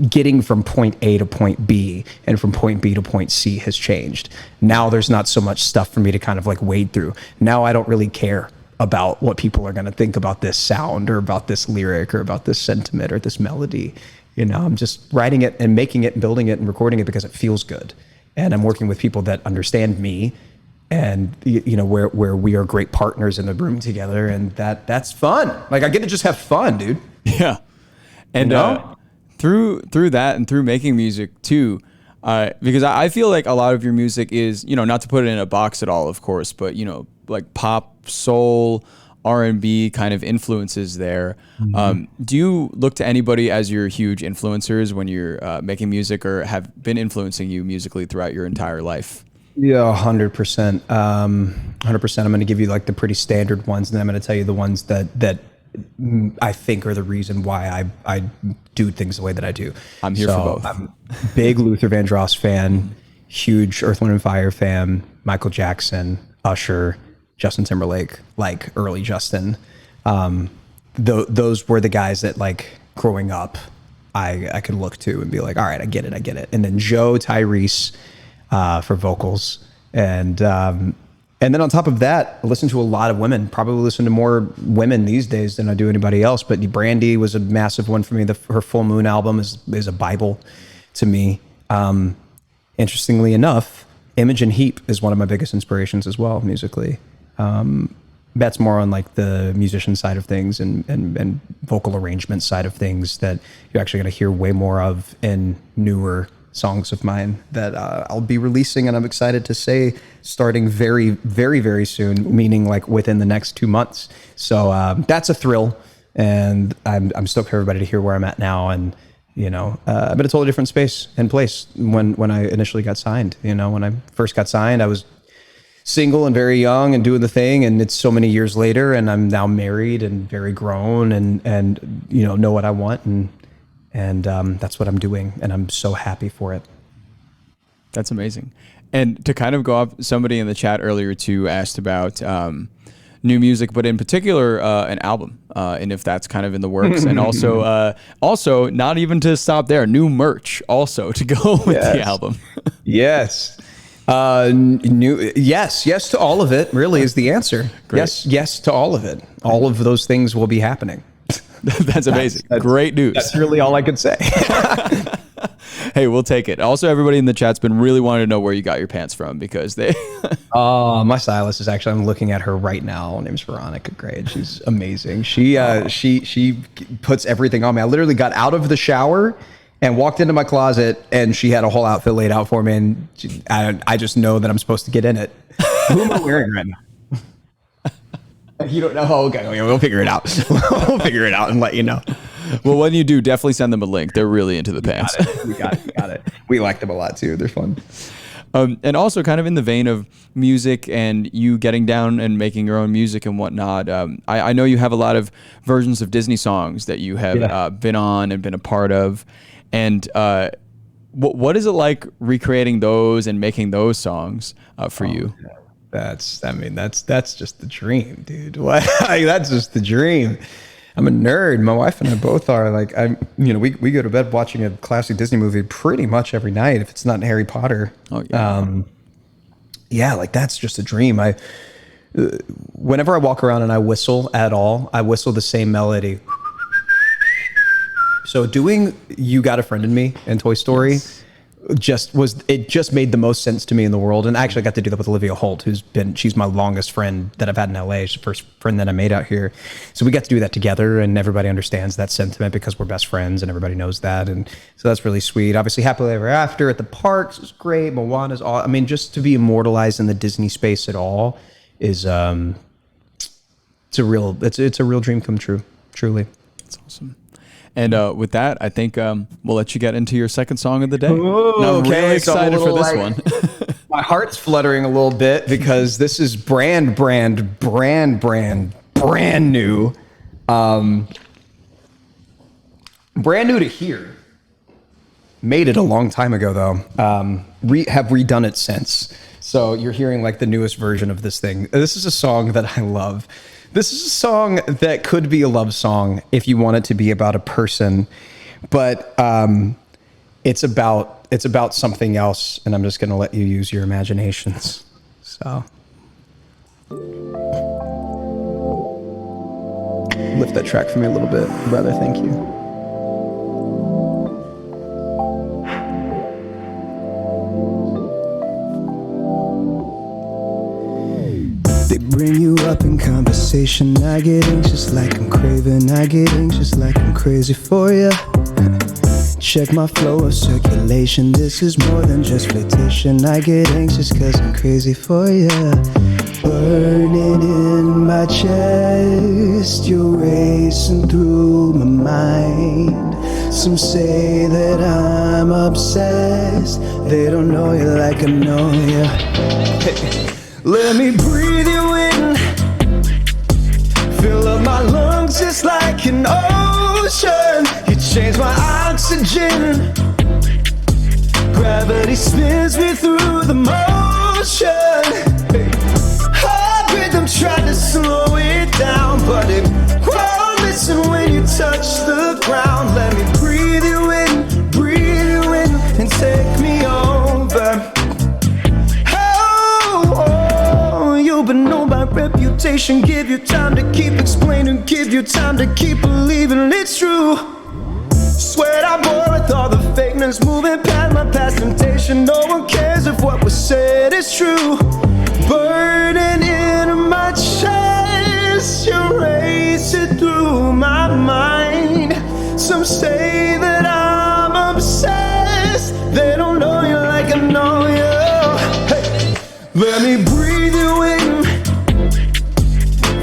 getting from point A to point B and from point B to point C has changed. Now there's not so much stuff for me to kind of like wade through. Now I don't really care about what people are going to think about this sound or about this lyric or about this sentiment or this melody. I'm just writing it and making it and building it and recording it because it feels good. And I'm working with people that understand me and, where we are great partners in the room together. And that's fun. Like I get to just have fun, dude. Yeah. And through that and through making music too, because I feel like a lot of your music is, not to put it in a box at all, of course, but, like pop, soul, R&B kind of influences there. Mm-hmm. Do you look to anybody as your huge influencers when you're making music, or have been influencing you musically throughout your entire life? Yeah, 100%. 100%. I'm going to give you like the pretty standard ones, and then I'm going to tell you the ones that I think are the reason why I do things the way that I do. I'm here for both. I'm a big Luther Vandross fan, huge Earth, Wind & Fire fan, Michael Jackson, Usher, Justin Timberlake, like early Justin. Those were the guys that like growing up, I could look to and be like, all right, I get it. And then Joe Tyrese for vocals. And then on top of that, I listen to a lot of women, probably listen to more women these days than I do anybody else. But Brandy was a massive one for me. Her Full Moon album is a Bible to me. Interestingly enough, Imogen Heap is one of my biggest inspirations as well, musically. That's more on like the musician side of things and vocal arrangement side of things that you're actually going to hear way more of in newer songs of mine that I'll be releasing, and I'm excited to say starting very, very, very soon, meaning like within the next 2 months. So that's a thrill, and I'm stoked for everybody to hear where I'm at now. And you know, but it's a totally different space and place when I initially got signed. You know, when I first got signed, I was single and very young and doing the thing, and it's so many years later, and I'm now married and very grown and you know what I want, and that's what I'm doing, and I'm so happy for it. That's amazing. And to kind of go off, somebody in the chat earlier too asked about new music, but in particular an album, and if that's kind of in the works, and also not even to stop there, new merch also to go with the album. Yes. Yes to all of it really is the answer. Great. Yes to all of it. All of those things will be happening. That's amazing. That's great news. That's really all I could say. Hey, we'll take it. Also, everybody in the chat's been really wanting to know where you got your pants from, because they my stylist is actually, I'm looking at her right now. Her name's Veronica Grade. She's amazing. She puts everything on me. I literally got out of the shower and walked into my closet, and she had a whole outfit laid out for me, and I just know that I'm supposed to get in it. Who am I wearing right now? You don't know? Oh, okay, we'll figure it out. We'll figure it out and let you know. Well, when you do, definitely send them a link. They're really into the pants. We got it. We like them a lot too. They're fun. And also kind of in the vein of music and you getting down and making your own music and whatnot, I know you have a lot of versions of Disney songs that you have been on and been a part of. And what is it like recreating those and making those songs for you? That's just the dream, dude. That's just the dream. I'm a nerd. My wife and I both are. Like, we go to bed watching a classic Disney movie pretty much every night if it's not Harry Potter. Oh yeah. Like that's just a dream. Whenever I walk around and I whistle at all, I whistle the same melody. So doing "You Got a Friend in Me" and Toy Story just made the most sense to me in the world. And I actually got to do that with Olivia Holt, she's my longest friend that I've had in LA. She's the first friend that I made out here. So we got to do that together, and everybody understands that sentiment because we're best friends and everybody knows that. And so that's really sweet. Obviously Happily Ever After at the parks is great. Moana's all, I mean, just to be immortalized in the Disney space at all is, it's a real dream come true. Truly. That's awesome. And with that, I think we'll let you get into your second song of the day. Ooh, I'm okay, really so I'm excited for this like, one. My heart's fluttering a little bit because this is brand new. Brand new to here. Made it a long time ago though. Have redone it since. So you're hearing like the newest version of this thing. This is a song that I love. This is a song that could be a love song if you want it to be about a person, but it's about something else, and I'm just going to let you use your imaginations. So lift that track for me a little bit, brother. Thank you. They bring you up in conversation. I get anxious like I'm craving. I get anxious like I'm crazy for you. Check my flow of circulation. This is more than just flirtation. I get anxious cause I'm crazy for you. Burning in my chest, you're racing through my mind. Some say that I'm obsessed. They don't know you like I know you. Let me breathe you in. Fill up my lungs just like an ocean. You change my oxygen. Gravity spins me through the motion. Heart rhythm tried to slow it down, but it won't listen when you touch the ground. Let me breathe you in, and take me over. But know my reputation. Give you time to keep explaining. Give you time to keep believing it's true. Swear I'm bored with all the fakeness. Moving past my past temptation. No one cares if what was said is true. Burning in my chest. Some say that I'm obsessed. They don't know you like I know you. Hey, let me breathe you in.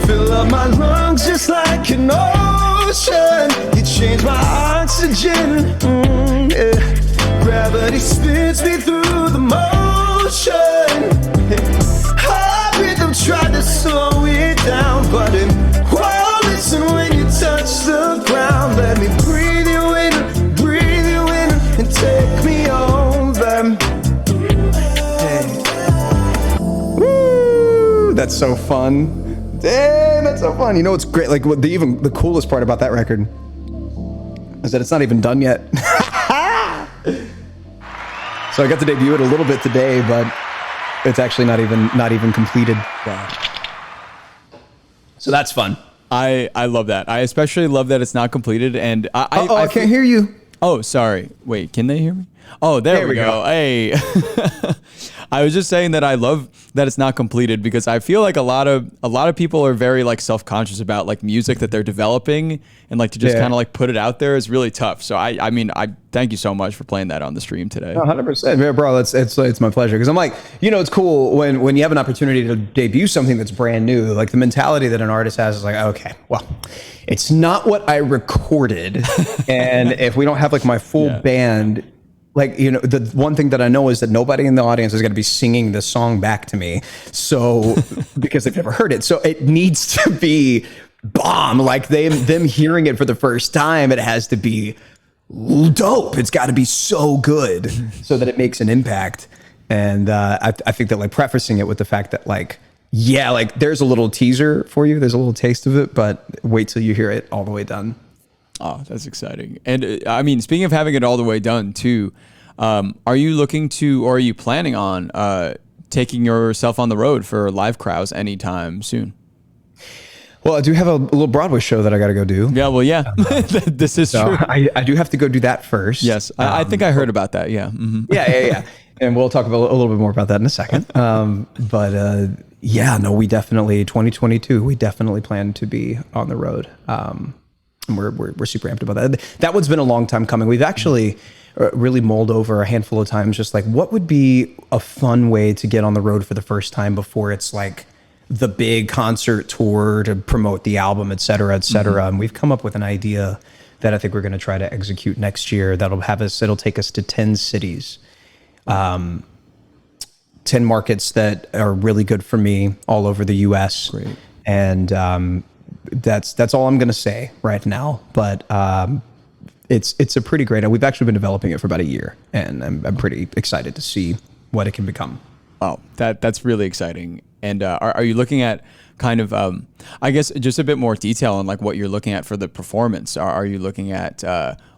Fill up my lungs just like an ocean. You change my oxygen. Yeah. Gravity spins me through the motion. Heart rhythm tried to slow it down, but it won't listen when you touch the ground. Let me breathe you in, and take me over. Hey. Woo, that's so fun. Damn, that's so fun. You know what's great? Like the coolest part about that record is that it's not even done yet. So I got to debut it a little bit today, but it's actually not even completed. Wow. So that's fun. I love that. I especially love that it's not completed. And I can't hear you. Oh, sorry. Wait, can they hear me? Oh, there we go. Hey. I was just saying that I love that it's not completed because I feel like a lot of people are very like self-conscious about like music that they're developing, and like to just kind of like put it out there is really tough. So I mean, I thank you so much for playing that on the stream today. 100%, bro. It's my pleasure, because I'm like, it's cool when you have an opportunity to debut something that's brand new. Like the mentality that an artist has is like, okay, well, it's not what I recorded, and if we don't have like my full band. Like, the one thing that I know is that nobody in the audience is going to be singing this song back to me. So, because they've never heard it. So it needs to be bomb. Like them hearing it for the first time, it has to be dope. It's got to be so good so that it makes an impact. And I think that like prefacing it with the fact that like there's a little teaser for you. There's a little taste of it, but wait till you hear it all the way done. Oh, that's exciting. And I mean, speaking of having it all the way done too, are you looking to, or are you planning on taking yourself on the road for live crowds anytime soon? Well, I do have a little Broadway show that I got to go do. Yeah, well, yeah, this is true. I do have to go do that first. Yes, I think I heard about that. Yeah. Mm-hmm. Yeah. And we'll talk about a little bit more about that in a second. We definitely, 2022, we definitely plan to be on the road. And we're super amped about that. That one's been a long time coming. We've actually really mulled over a handful of times, just like what would be a fun way to get on the road for the first time before it's like the big concert tour to promote the album, et cetera, et cetera. Mm-hmm. And we've come up with an idea that I think we're going to try to execute next year. It'll take us to 10 cities, 10 markets that are really good for me all over the US. Great. And, that's all I'm going to say right now, but it's a pretty great. We've actually been developing it for about a year, and I'm pretty excited to see what it can become. Oh, that's really exciting. And are you looking at kind of, I guess, just a bit more detail on like what you're looking at for the performance? Are you looking at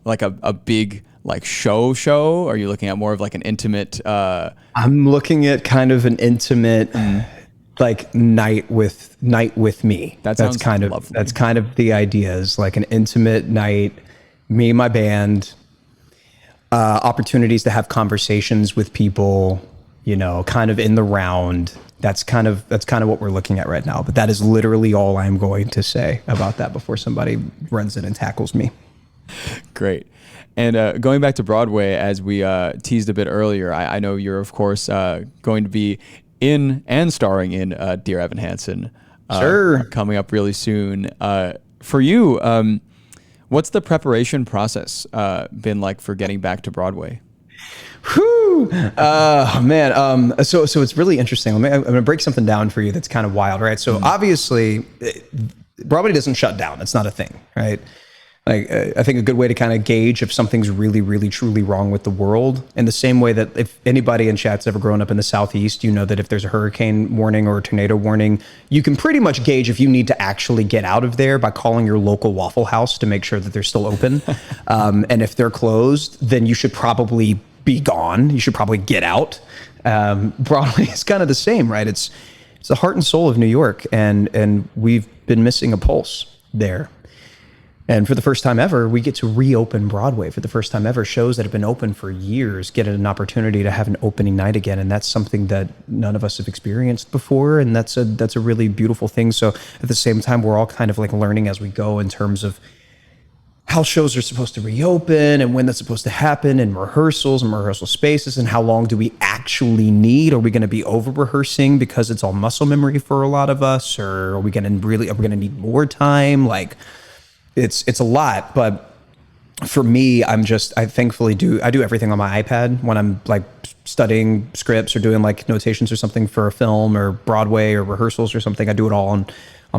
like a big like show? Are you looking at more of like an intimate? I'm looking at kind of an intimate. Like night with me. That's kind of the idea, is like an intimate night, me and my band, opportunities to have conversations with people, kind of in the round. That's kind of what we're looking at right now. But that is literally all I'm going to say about that before somebody runs in and tackles me. Great. And going back to Broadway, as we teased a bit earlier, I know you're of course going to be in and starring in Dear Evan Hansen, coming up really soon. For you, what's the preparation process been like for getting back to Broadway? Whew, man. So it's really interesting. I'm going to break something down for you that's kind of wild, right? So obviously, Broadway doesn't shut down. It's not a thing, right? Like, I think a good way to kind of gauge if something's really, really, truly wrong with the world, in the same way that if anybody in chat's ever grown up in the Southeast, you know that if there's a hurricane warning or a tornado warning, you can pretty much gauge if you need to actually get out of there by calling your local Waffle House to make sure that they're still open. And if they're closed, then you should probably be gone. You should probably get out. Broadway is kind of the same, right? It's the heart and soul of New York, and we've been missing a pulse there. And for the first time ever, we get to reopen Broadway. For the first time ever, shows that have been open for years get an opportunity to have an opening night again. And that's something that none of us have experienced before. And that's a really beautiful thing. So at the same time, we're all kind of like learning as we go in terms of how shows are supposed to reopen and when that's supposed to happen, and rehearsals and rehearsal spaces, and how long do we actually need? Are we going to be over rehearsing because it's all muscle memory for a lot of us, or are we going to need more time? Like, it's a lot. But for me, I thankfully do everything on my iPad when I'm like studying scripts or doing like notations or something for a film or Broadway or rehearsals or something. I do it all on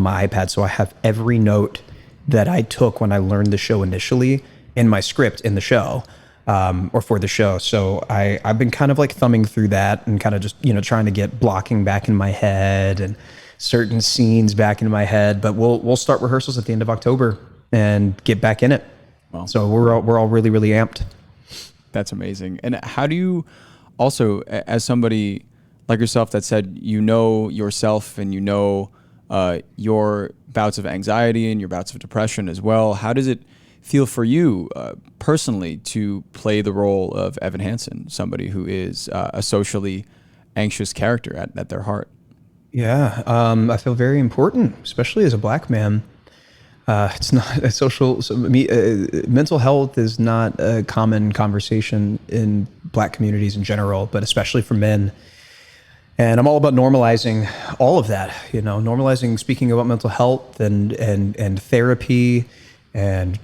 my iPad. So I have every note that I took when I learned the show initially in my script in the show, or for the show. So I've been kind of like thumbing through that and kind of just, trying to get blocking back in my head and certain scenes back in my head. But we'll start rehearsals at the end of October and get back in it. So we're all really, really amped. That's amazing. And how do you also, as somebody like yourself that said, yourself and your bouts of anxiety and your bouts of depression as well, how does it feel for you personally to play the role of Evan Hansen, somebody who is a socially anxious character at their heart? Yeah, I feel very important, especially as a Black man. It's not a mental health is not a common conversation in Black communities in general, but especially for men. And I'm all about normalizing all of that, normalizing speaking about mental health and therapy and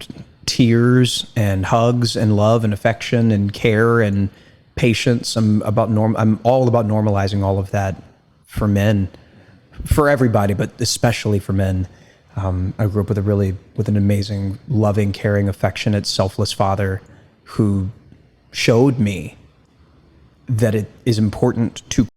tears and hugs and love and affection and care and patience. I'm all about normalizing all of that for men, for everybody, but especially for men. I grew up with an amazing, loving, caring, affectionate, selfless father who showed me that it is important to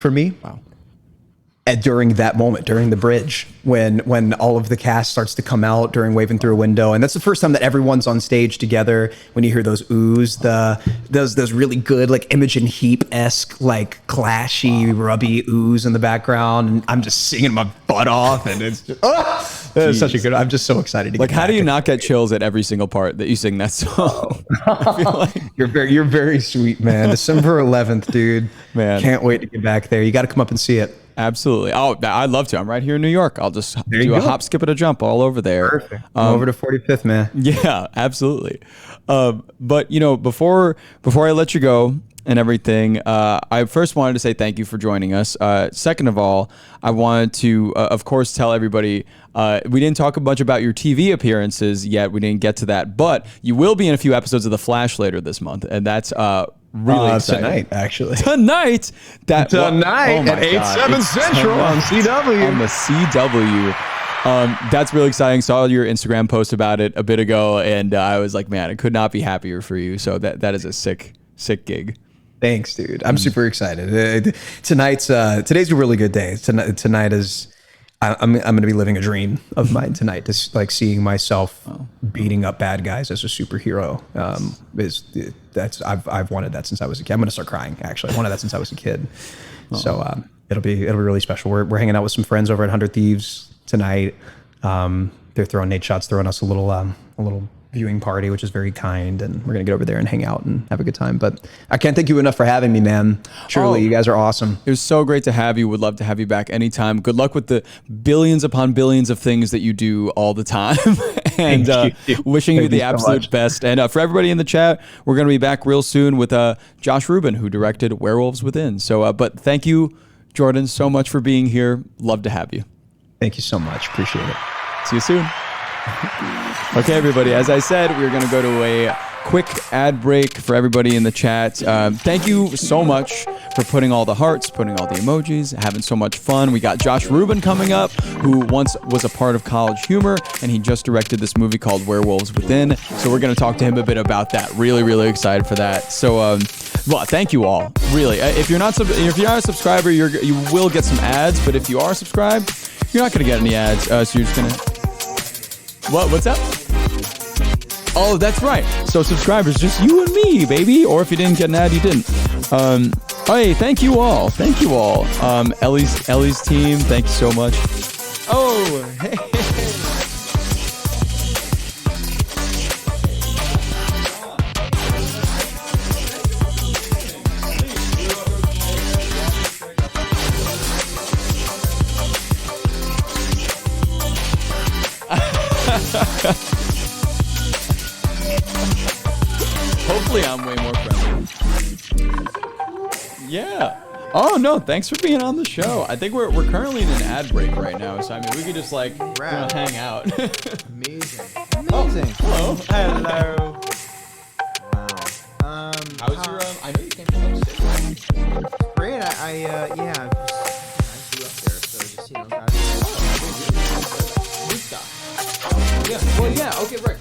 for me. Wow. And during that moment, during the bridge, when all of the cast starts to come out during Waving Through a Window, and that's the first time that everyone's on stage together. When you hear those oohs, those really good like Imogen Heap-esque like clashy rubby oohs in the background, and I'm just singing my butt off, and it's just it's such a good. I'm just so excited to Like, get how back. do you not get chills at every single part that you sing that song? I feel like, You're very sweet, man. December 11th, dude. Man. Can't wait to get back there. You got to come up and see it. absolutely. Oh, I'd love to. I'm right here in New York. I'll just you do a go. hop, skip, and a jump all over there. Perfect. Come over to 45th, man. Yeah, absolutely. But before I let you go and everything, I first wanted to say thank you for joining us. Second of all, I wanted to, of course, tell everybody we didn't talk a bunch about your TV appearances yet. We didn't get to that, but you will be in a few episodes of The Flash later this month, and that's really exciting. Tonight, actually. Tonight, Tonight at 8/7 Central on CW. On the CW. That's really exciting. Saw your Instagram post about it a bit ago, and I was like, man, I could not be happier for you. So that is a sick gig. Thanks, dude. I'm super excited. Today's a really good day. Tonight is. I'm going to be living a dream of mine tonight. Just like seeing myself beating up bad guys as a superhero. I've wanted that since I was a kid. I'm going to start crying. Actually, I wanted that since I was a kid. So it'll be really special. We're hanging out with some friends over at 100 Thieves tonight. They're throwing Nate Shots, throwing us a little viewing party, which is very kind, and we're gonna get over there and hang out and have a good time. But I can't thank you enough for having me, man. Truly, you guys are awesome. It was so great to have you. Would love to have you back anytime. Good luck with the billions upon billions of things that you do all the time. And wishing you Thank the you so absolute much. best. And for everybody in the chat, we're going to be back real soon with Josh Rubin, who directed Werewolves Within. So, but thank you, Jordan, so much for being here. Love to have you. Thank you so much. Appreciate it. See you soon. Okay, everybody. As I said, we're going to go to a quick ad break for everybody in the chat. Thank you so much for putting all the hearts, putting all the emojis, having so much fun. We got Josh Rubin coming up, who once was a part of College Humor, and he just directed this movie called Werewolves Within. So we're going to talk to him a bit about that. Really, really excited for that. So, well, thank you all. Really, if you're not a subscriber, you will get some ads. But if you are subscribed, you're not going to get any ads. So you're just going to. What's up? Oh, that's right. So subscribers, just you and me, baby. Or if you didn't get an ad, you didn't. Hey, thank you all. Thank you all. Ellie's team, thank you so much. Oh, hey. Hopefully I'm way more friendly. Yeah. Oh no, thanks for being on the show. I think we're currently in an ad break right now, so I mean we could just like hang out. Amazing. Amazing. Hello. Hello. Wow. How's your I know you came from upstate. Great. I grew up there, so just got Good stuff. Yeah. Well, yeah. Okay, Rick.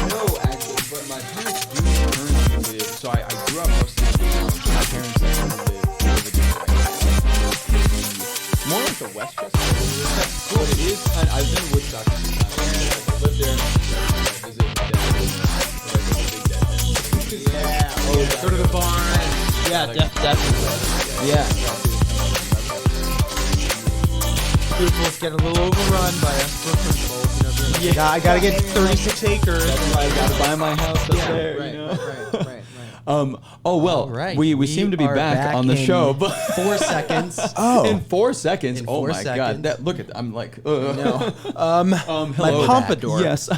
No, actually, but my parents do currently live. So I grew up mostly in town. My parents live more like the Westchester area. Cool. It is kind of, I've been in Woodstock. I lived there. I visited my dad. Yeah. Oh, go to the barn. Yeah, definitely. Yeah. People's getting a little overrun by us for principals. Yeah, I gotta get 36 acres. That's why I gotta buy my house up there. Right, You know? right. Oh well. All right. We seem to be are back on the in show, but 4 seconds. in 4 seconds. In Oh 4 my god! seconds. That look at I'm like. No. Hello, My pompadour. Yes.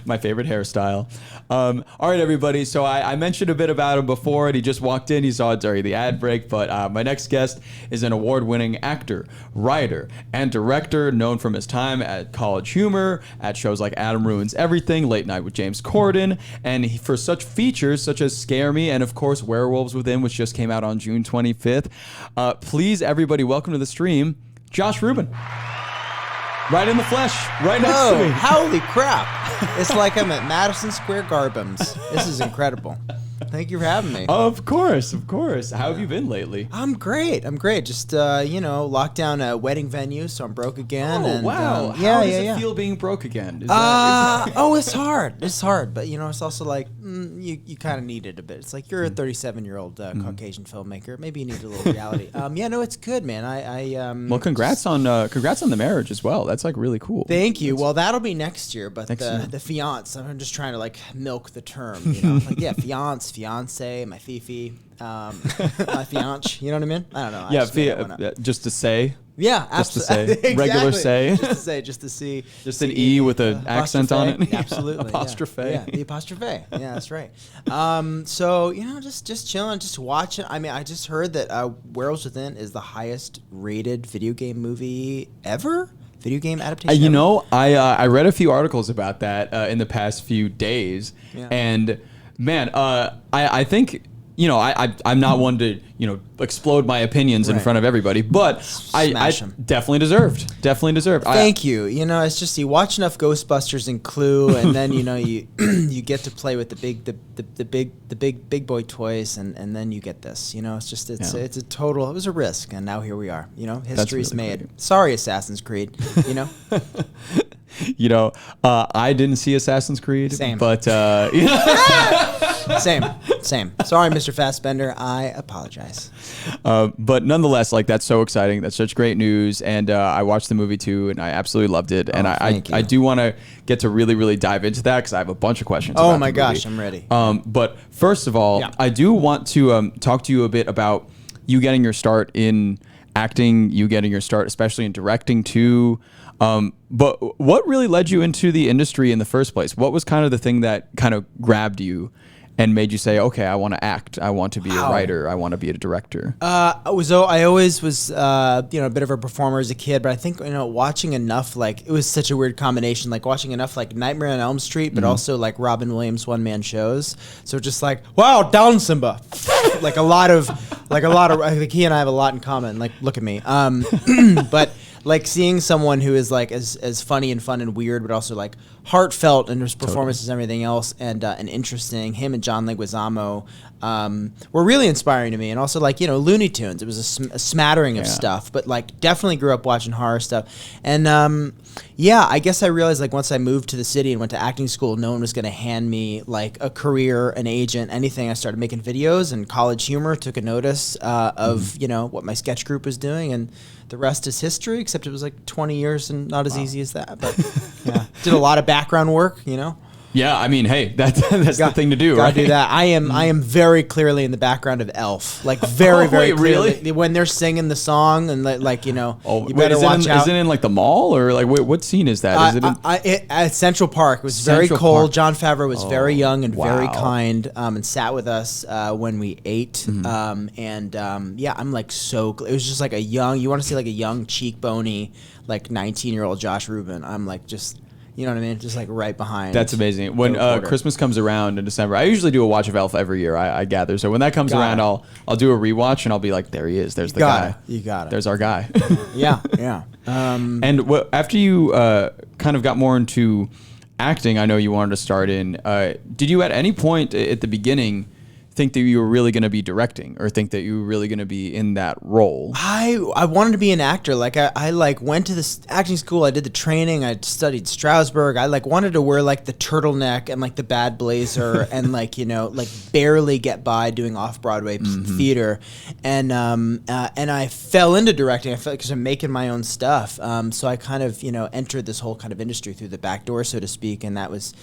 My favorite hairstyle. All right, everybody. So I mentioned a bit about him before, and he just walked in. He saw it during the ad break. But my next guest is an award-winning actor, writer, and director known from his time at College Humor, at shows like Adam Ruins Everything, Late Night with James Corden, and for such features such as Scare Me and, of course, Werewolves Within, which just came out on June 25th. Please, everybody, welcome to the stream, Josh Rubin. Right in the flesh, right next to Oh, me. holy crap. It's like I'm at Madison Square Gardens. This is incredible. Thank you for having me. Of course, of course. How have you been lately? I'm great. Just, locked down a wedding venue, so I'm broke again. Oh, and, wow. yeah, How does yeah, it yeah. feel being broke again? It's hard. It's hard, but it's also like you kind of need it a bit. It's like you're a 37-year-old Caucasian filmmaker. Maybe you need a little reality. It's good, man. Well, congrats on the marriage as well. That's like really cool. Thank you. Well, that'll be next year, but Next year. the fiance. I'm just trying to like milk the term, fiance, my fifi, my fiance. You know what I mean? I don't know. I Yeah, just made that one up. just to say. Yeah, Just to absolutely. say. Regular say. Just to see. Just an E with an accent on it. Absolutely. Apostrophe. Yeah, the apostrophe. Yeah, that's right. Just chilling, just watching. I mean, I just heard that Werewolves Within is the highest rated video game movie ever. Video game adaptation. I read a few articles about that in the past few days, Yeah. and man, I think I'm not one to explode my opinions in Right. front of everybody, but I Smash 'em. definitely deserved. Thank you. It's just you watch enough Ghostbusters and Clue, and then you you get to play with the big boy toys, and then you get this. It's Yeah. it was a risk, and now here we are. History's really made. great. Sorry, Assassin's Creed. I didn't see Assassin's Creed, Same. but Same. Sorry, Mr. Fassbender. I apologize. but nonetheless, like that's so exciting. That's such great news, and I watched the movie too, and I absolutely loved it. And thank you. I do want to get to really, really dive into that because I have a bunch of questions. Oh about my the movie. gosh, I'm ready. But first of all, Yeah. I do want to talk to you a bit about you getting your start in acting, you getting your start, especially in directing too. But what really led you into the industry in the first place? What was kind of the thing that kind of grabbed you and made you say, okay, I want to act, I want to be a writer, I want to be a director? I always was, a bit of a performer as a kid, but I think, watching enough, like, it was such a weird combination, like watching enough, like Nightmare on Elm Street, but also like Robin Williams one-man shows. So just like, wow, down Simba. like a lot of, I think he and I have a lot in common. Like, look at me. But like seeing someone who is like as funny and fun and weird, but also like heartfelt in his performances and everything else, and interesting. Him and John Leguizamo were really inspiring to me, and also like Looney Tunes. It was a smattering of stuff, but like definitely grew up watching horror stuff, and I guess I realized like once I moved to the city and went to acting school, no one was going to hand me like a career, an agent, anything. I started making videos, and College Humor took a notice of what my sketch group was doing, and the rest is history, except it was like 20 years and not as easy as that. But did a lot of background work, Yeah, I mean, hey, that's the thing to do, Gotta right? do that. I am very clearly in the background of Elf, like very, Oh, very wait, clearly. really? When they're singing the song and you better is watch out. Is it in like the mall or like what scene is that? Is it in, At Central Park. It was very Central cold. Park. John Favreau was very young and very wow. kind, and sat with us when we ate. Mm-hmm. I'm like it was just like a young. You want to see like a young cheekbony, like 19-year-old Josh Rubin. I'm like just. You know what I mean? Just like right behind. That's amazing. When Christmas comes around in December, I usually do a watch of Elf every year. I gather. So when that comes around, I'll do a rewatch and I'll be like, there he is. There's the guy. You got it. There's our guy. Yeah. And after you kind of got more into acting, I know you wanted to start in. Did you at any point at the beginning think that you were really going to be directing or think that you were really going to be in that role? I wanted to be an actor. Like I like went to this acting school. I did the training. I studied Strasberg. I like wanted to wear like the turtleneck and like the bad blazer and like barely get by doing off-Broadway theater. And I fell into directing. I felt because I'm making my own stuff. So I kind of entered this whole kind of industry through the back door, so to speak. And that was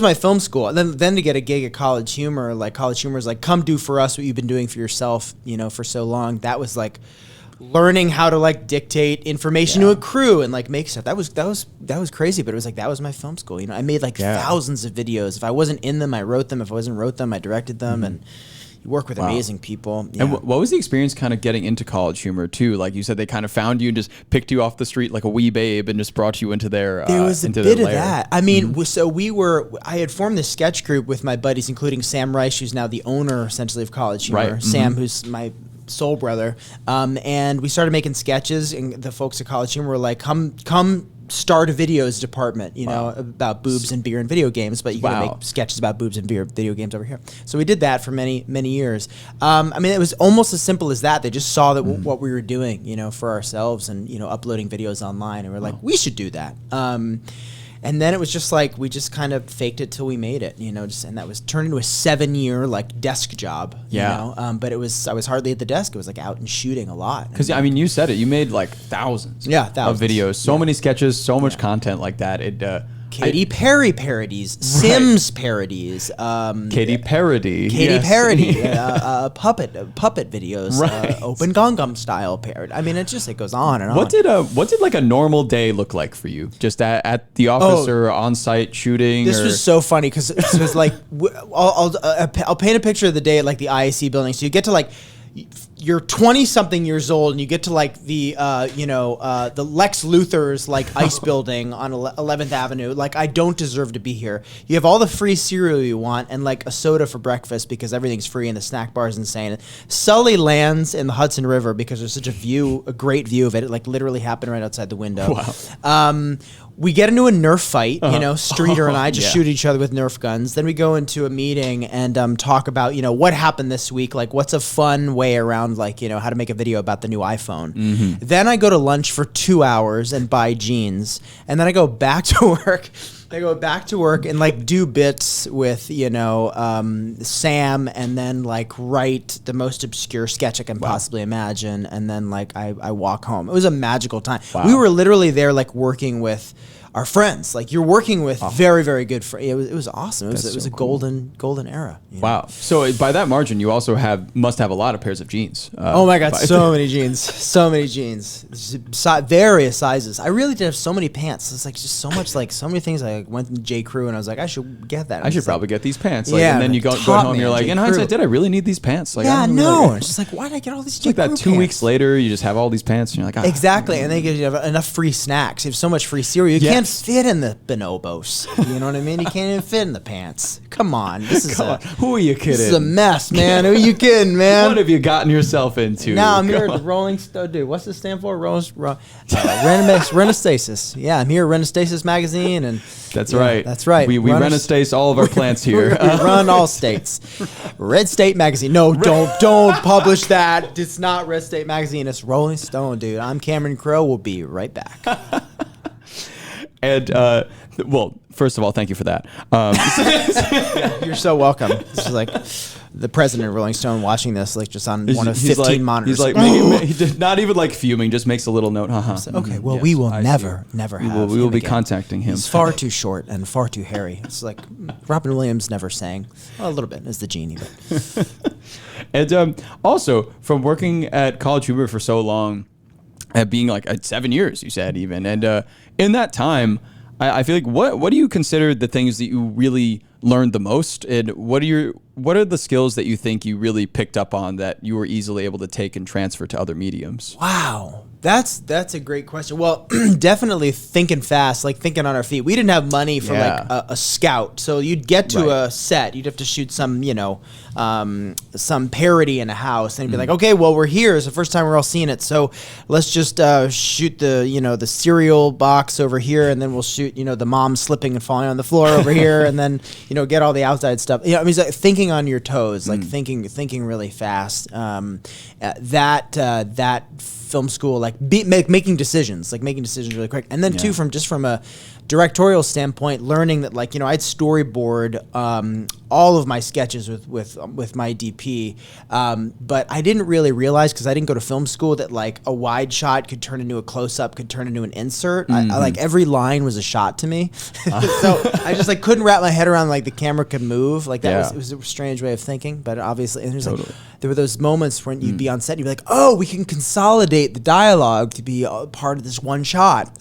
my film school. And then to get a gig at College Humor, like College Humor is like, come do for us what you've been doing for yourself, for so long. That was like learning how to like dictate information to a crew and like make stuff. That was crazy, but it was like that was my film school. I made like thousands of videos. If I wasn't in them, I wrote them. If I wasn't wrote them, I directed them. And you work with amazing people. Yeah. And what was the experience kind of getting into College Humor too? Like you said, they kind of found you and just picked you off the street like a wee babe and just brought you into their There was a into bit their of lair. that. I mean, I had formed this sketch group with my buddies, including Sam Reich, who's now the owner essentially of College Humor. Right. Sam, who's my soul brother. And we started making sketches, and the folks at College Humor were like, come start a videos department, you know, about boobs and beer and video games, but you can Wow. make sketches about boobs and beer video games over here. So we did that for many, many years. I mean, it was almost as simple as that. They just saw that what we were doing, you know, for ourselves and, you know, uploading videos online. And we're like, we should do that. And then it was just like, we just kind of faked it till we made it, you know, and that was turned into a 7-year like desk job, Yeah. you know? But I was hardly at the desk. It was like out and shooting a lot. Because I mean, you said it. You made like thousands. Yeah, thousands. Of videos. So many sketches. So much content like that. Katy Perry parodies, Sims parodies, Katy Parody. Katy yes. Parody, puppet videos, Right. Open Gangnam Style parody. I mean, it goes on and on. What did like a normal day look like for you? Just at the office or on site shooting? This or? was so funny because it was like I'll paint a picture of the day at like the IAC building. So you get to like you're 20 something years old and you get to like the the Lex Luthor's like ice building on 11th Avenue. Like, I don't deserve to be here. You have all the free cereal you want and like a soda for breakfast because everything's free and the snack bar is insane. Sully lands in the Hudson River because there's such a great view of it. It like literally happened right outside the window. Wow. We get into a Nerf fight, you know, Streeter and I just Yeah. shoot each other with Nerf guns. Then we go into a meeting and talk about, you know, what happened this week. Like, what's a fun way around, like, you know, how to make a video about the new iPhone. Then I go to lunch for 2 hours and buy jeans. And then I go back to work. I go back to work and like do bits with, you know, Sam, and then like write the most obscure sketch I can possibly imagine. And then like I walk home. It was a magical time. Wow. We were literally there like working with our friends. Like, you're working with very, very good friends. It was awesome. It was so a cool. golden era. You know? Wow. So by that margin, you also must have a lot of pairs of jeans. Oh my God, so many jeans. So many jeans. Various sizes. I really did have so many pants. It's like just so much, like so many things. I went to J. Crew and I was like, I should get that. I should It's like, probably get these pants. Like, Yeah, and then you go taught home, me you're on like, J. in Crew. hindsight, did I really need these pants? Like, I yeah, don't no. really- It's just like, why did I get all these It's like that 2 weeks later, you just have all these pants and you're like, ah. Exactly, and then you have enough free snacks. You have so much free cereal. You Yes. can't fit in the bonobos. You know what I mean? You can't even fit in the pants. Come on, this is Come on. Who are you kidding? This is a mess, man. Who are you kidding, man? What have you gotten yourself into? Now I'm here Come at on. Rolling Stone. Dude, what's this stand for? Renostasis. Yeah, I'm here at Renostasis magazine, and That's yeah, right. That's right. We renostace all of our plants we here. run all states. Red State magazine. No, don't publish that. It's not Red State magazine. It's Rolling Stone, dude. I'm Cameron Crowe. We'll be right back. And well, first of all, thank you for that. You're so welcome. This is like the president of Rolling Stone watching this, like just on one of 15 monitors. He's like, he did not even like fuming, just makes a little note. Okay, well, Yes, we will I see. never We have. will him be again. contacting him. He's far too short and far too hairy. It's like Robin Williams never sang. Well, a little bit as the genie, but And also, from working at College Humor for so long, at being like at 7 years, you said even, and in that time, I feel like what do you consider the things that you really learned the most, and what are the skills that you think you really picked up on that you were easily able to take and transfer to other mediums? wow. That's a great question. Well, definitely thinking fast, like thinking on our feet. We didn't have money for Yeah. like a scout, so you'd get to Right. a set, you'd have to shoot some, you know, some parody in a house, and you'd be like, okay, well, we're here. It's the first time we're all seeing it, so let's just shoot the cereal box over here, and then we'll shoot, you know, the mom slipping and falling on the floor over here, and then, you know, get all the outside stuff. You know, I mean, it's like thinking on your toes, like thinking really fast. That film school, like making decisions really quick, and then too from a directorial standpoint, learning that, like, you know, I'd storyboard all of my sketches with my DP, but I didn't really realize, because I didn't go to film school, that like a wide shot could turn into a close up, could turn into an insert. I like every line was a shot to me, so I just like couldn't wrap my head around like the camera could move like that. Yeah. It was a strange way of thinking, but obviously, and there's Totally. like there were those moments when you'd be on set, and you'd be like, oh, we can consolidate the dialogue to be a part of this one shot.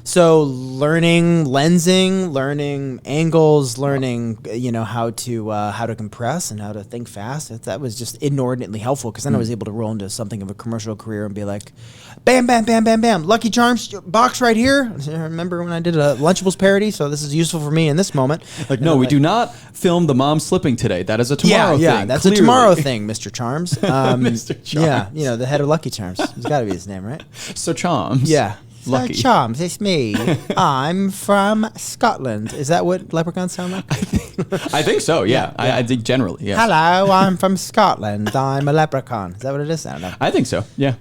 So learning lensing, learning angles, learning, you know, how to compress and how to think fast. That was just inordinately helpful, because then I was able to roll into something of a commercial career and be like, bam, bam, bam, bam, bam, Lucky Charms box right here. I remember when I did a Lunchables parody, so this is useful for me in this moment. Like, no, we do not film the mom slipping today. That is a tomorrow yeah, thing. that's clearly. a tomorrow thing, Mr. Charms. Mr. Charms. Yeah, you know, the head of Lucky Charms. It's got to be his name, right? So Charms. Yeah. Lucky. So Charms, it's me. I'm from Scotland. Is that what leprechauns sound like? I think so. Yeah, I think generally. Yeah. Hello, I'm from Scotland. I'm a leprechaun. Is that what it is? I don't know. I think so. Yeah.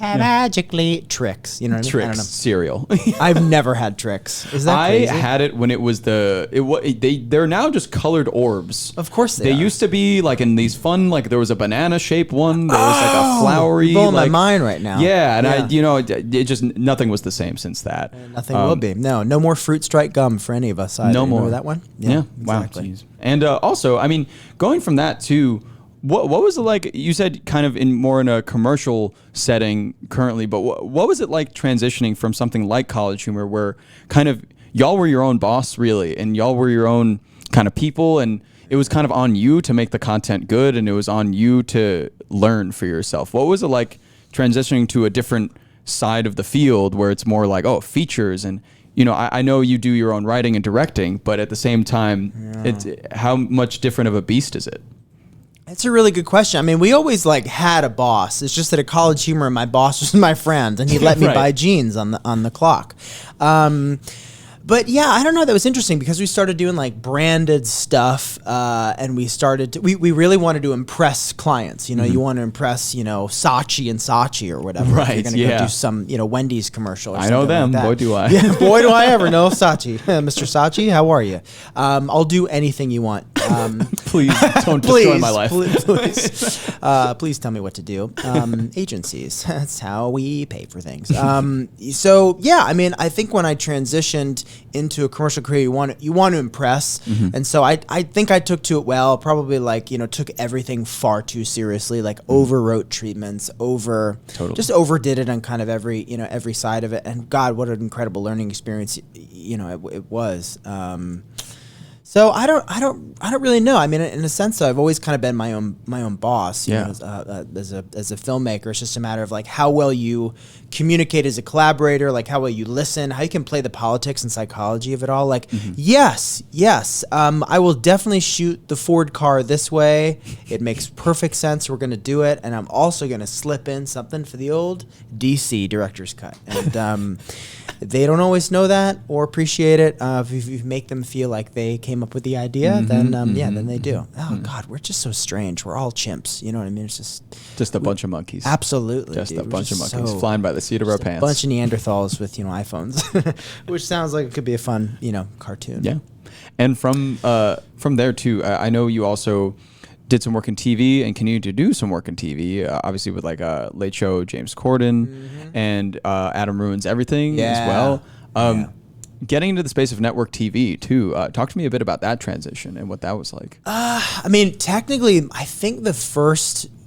Magically tricks. You know what I mean? I don't Tricks know. cereal. I've never had tricks. Is that I crazy? had it when it was they're now just colored orbs. Of course they They are. used to be like in these fun, like there was a banana shaped one. There was like a flowery. You're blowing my like, mind right now. Yeah, and Yeah. it just nothing was the same since that. Nothing will be. No more fruit strike gum for any of us. Either. No Remember more. that one? Yeah. exactly. Wow. Geez. And also, I mean, going from that to what was it like? You said kind of in a commercial setting currently, but what was it like transitioning from something like College Humor, where kind of y'all were your own boss, really, and y'all were your own kind of people, and it was kind of on you to make the content good, and it was on you to learn for yourself. What was it like transitioning to a different side of the field where it's more like, oh, features and I know you do your own writing and directing, but at the same time, it's how much different of a beast is it? That's a really good question. I mean, we always had a boss. It's just that at College Humor, my boss was my friend, and he'd let me Right. buy jeans on the clock. But yeah, I don't know. That was interesting because we started doing branded stuff, and we started to, we really wanted to impress clients. You want to impress Saatchi and Saatchi or whatever. If Right, you're gonna yeah. go do some Wendy's commercial. Or I know something them. like that. Boy, do I. Yeah, boy, do I ever know Saatchi, Mr. Saatchi. How are you? I'll do anything you want. Please don't destroy my life. Please tell me what to do. Agencies, that's how we pay for things. So yeah, I mean, I think when I transitioned into a commercial career, you want to impress, and so I think I took to it well. Probably took everything far too seriously, overwrote treatments, just overdid it on kind of every side of it. And God, what an incredible learning experience, it was. So I don't really know. I mean, in a sense, though, I've always kind of been my own boss. You Yeah. know, as a filmmaker, it's just a matter of how well you communicate as a collaborator, how well you listen, how you can play the politics and psychology of it all. Yes, I will definitely shoot the Ford car this way. It makes perfect sense. We're gonna do it, and I'm also gonna slip in something for the old DC director's cut. And they don't always know that or appreciate it. If you make them feel like they came up with the idea, then they do. Oh God, we're just so strange. We're all chimps. You know what I mean? It's Just a bunch of monkeys. absolutely Just dude. a We're bunch of just monkeys so- flying by the seat of our just a pants. bunch of Neanderthals with iPhones, which sounds like it could be a fun cartoon. Yeah. And from there too, I know you also did some work in TV and continue to do some work in TV, obviously with Late Show, James Corden, and Adam Ruins Everything as Yeah. well. Getting into the space of network TV too, talk to me a bit about that transition and what that was like. I mean, technically, I think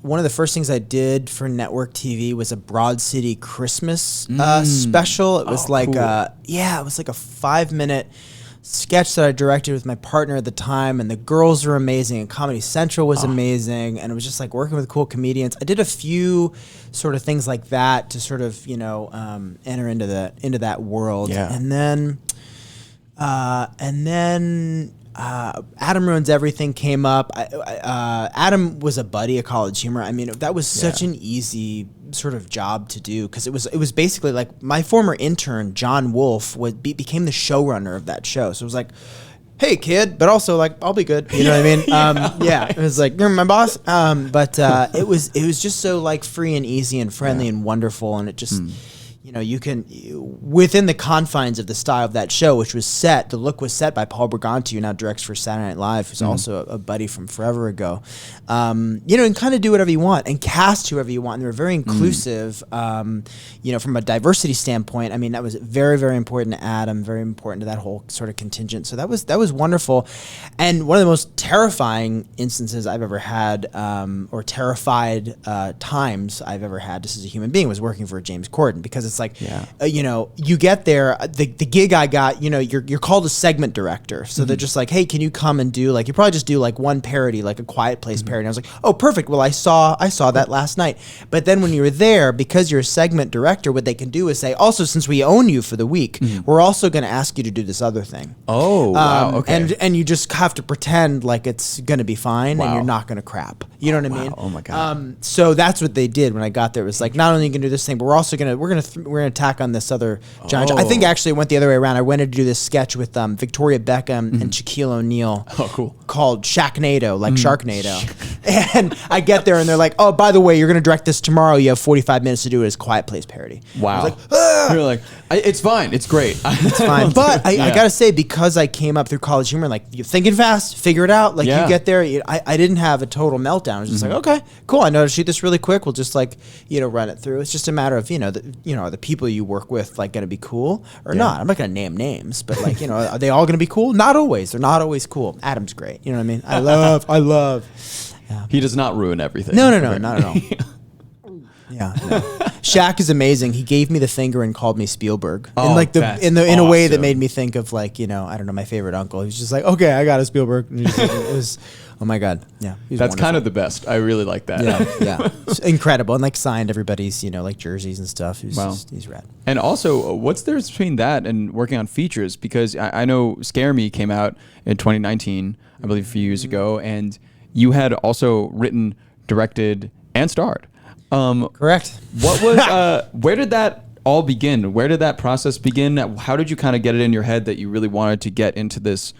one of the first things I did for network TV was a Broad City Christmas special. It was cool. it was like a 5-minute sketch that I directed with my partner at the time, and the girls were amazing, and Comedy Central was amazing, and it was just working with cool comedians. I did a few sort of things like that to sort of enter into that world, Yeah. and then Adam Ruins Everything came up. Adam was a buddy of College Humor. I mean, that was such an easy sort of job to do because it was basically my former intern John Wolfe became the showrunner of that show. So it was hey kid, but also I'll be good. You know what I mean? It was you're my boss. But it was just so free and easy and friendly and wonderful, and it just. You can, within the confines of the style of that show, which was the look was set by Paul Briganti, who now directs for Saturday Night Live, who's also a buddy from forever ago. And kind of do whatever you want and cast whoever you want. And they were very inclusive, from a diversity standpoint. I mean, that was very, very important to Adam, very important to that whole sort of contingent. So that was wonderful. And one of the most terrifying instances I've ever had, or terrified times I've ever had, just as a human being, was working for James Corden, because it's you get there, the gig I got, you're called a segment director. So they're just hey, can you come and do, you probably just do one parody, a Quiet Place parody. And I was oh, perfect. Well, I saw that last night. But then when you were there, because you're a segment director, what they can do is say, also, since we own you for the week, we're also going to ask you to do this other thing. Oh, wow. Okay. And you just have to pretend it's going to be fine, and Wow. you're not going to crap. You know what I mean? Oh my God. So that's what they did when I got there. It was not only are you going to do this thing, but we're gonna attack on this other giant. I think actually it went the other way around. I went to do this sketch with Victoria Beckham and Shaquille O'Neal. Oh, cool. Called Shacknado, like Sharknado. And I get there and they're like, oh, by the way, you're gonna direct this tomorrow. You have 45 minutes to do it as Quiet Place parody. Wow. I was like, You're like, it's fine. It's great. it's fine. But I gotta say, because I came up through College Humor, like you're thinking fast, figure it out. Like Yeah. you get there, I didn't have a total meltdown. I was just like, okay, cool. I know how to shoot this really quick. We'll just like, run it through. It's just a matter of, are the people you work with like gonna be cool or not? I'm not gonna name names, but like, are they all gonna be cool? Not always. They're not always cool. Adam's great. You know what I mean? I love. He does not ruin everything. No, not at all. Yeah, no. Shaq is amazing. He gave me the finger and called me Spielberg, Oh, in like that's in a way that awesome. made me think of like I don't know, my favorite uncle. He was just like, okay, I got a Spielberg. And it was, oh my god, yeah, he was That's kind wonderful. of the best. I really like that. yeah, it's incredible, and like signed everybody's like jerseys and stuff. Wow. He's rad. And also, what's the difference between that and working on features? Because I know Scare Me came out in 2019, I believe a few years ago, and you had also written, directed, and starred. Correct. What was? Where did that all begin? Where did that process begin? How did you kind of get it in your head that you really wanted to get into this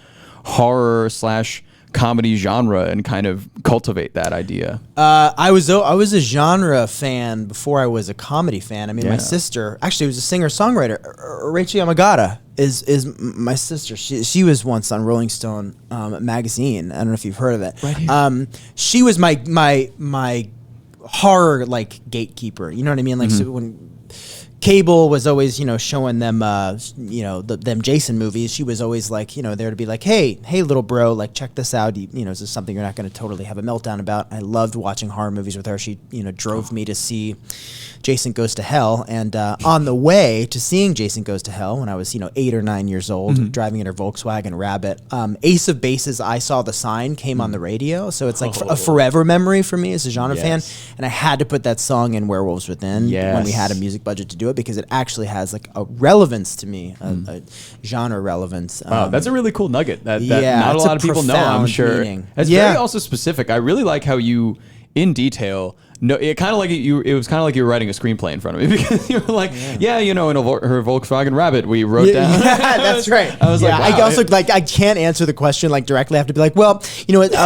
horror / comedy genre and kind of cultivate that idea? I was a genre fan before I was a comedy fan. I mean, Yeah. my sister actually was a singer-songwriter. Rachel Yamagata is my sister. She was once on Rolling Stone magazine. I don't know if you've heard of it. Right here. She was my horror like gatekeeper. You know what I mean? Like so when cable was always showing them them Jason movies, she was always like there to be like, hey little bro, like check this out. Is this something you're not going to totally have a meltdown about? I loved watching horror movies with her. She drove me to see Jason Goes to Hell, and on the way to seeing Jason Goes to Hell when I was 8 or 9 years old, driving in her Volkswagen Rabbit, Ace of Base's I Saw the Sign came on the radio, so it's like a forever memory for me as a genre fan, and I had to put that song in Werewolves Within when we had a music budget to do it, because it actually has like a relevance to me, a genre relevance. Wow, that's a really cool nugget that yeah, not a it's lot a of people know, I'm profound sure. meaning. It's Yeah. very also specific. I really like how you, in detail, no, it kind of like it was kind of like you were writing a screenplay in front of me, because you were like, in her Volkswagen Rabbit, we wrote down. Yeah, that's right. I was like, wow. I also like I can't answer the question like directly. I have to be like, well,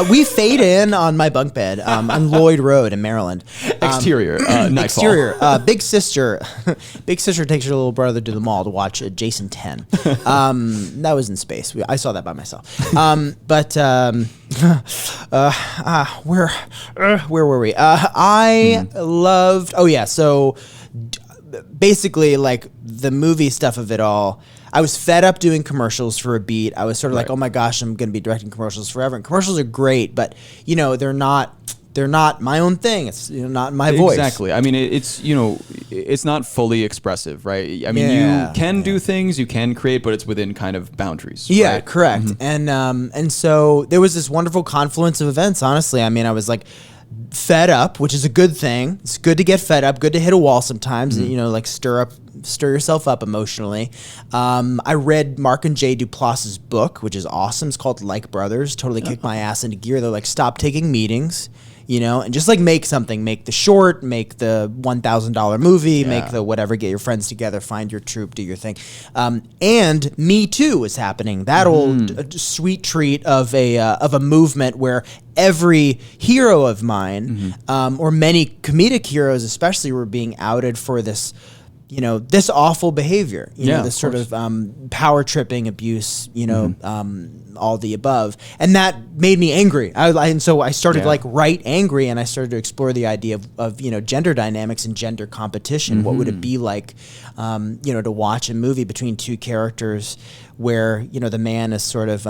we fade in on my bunk bed on Lloyd Road in Maryland. Exterior, nightfall. Exterior. Big sister takes her little brother to the mall to watch Jason 10. That was in space. I saw that by myself. Where were we? I loved. Oh yeah. So basically, like the movie stuff of it all. I was fed up doing commercials for a beat. I was sort of like, oh my gosh, I'm going to be directing commercials forever. And commercials are great, but they're not my own thing. It's not my voice. Exactly. I mean, it's not fully expressive, right? I mean, Yeah. you can do things, you can create, but it's within kind of boundaries. Yeah, right? correct. And so there was this wonderful confluence of events. Honestly, I mean, I was like fed up, which is a good thing. It's good to get fed up. Good to hit a wall sometimes. Like stir yourself up emotionally. I read Mark and Jay Duplass's book, which is awesome. It's called Like Brothers. Totally kicked my ass into gear. They're like, stop taking meetings. And just like make something, make the short, make the $1,000 movie, make the whatever, get your friends together, find your troupe, do your thing. And Me Too is happening. That old sweet treat of a movement where every hero of mine, or many comedic heroes especially, were being outed for this, this awful behavior, this sort of power tripping, abuse, all the above. And that made me angry. And so I started like write angry, and I started to explore the idea of gender dynamics and gender competition. What would it be like, to watch a movie between two characters where, the man is sort of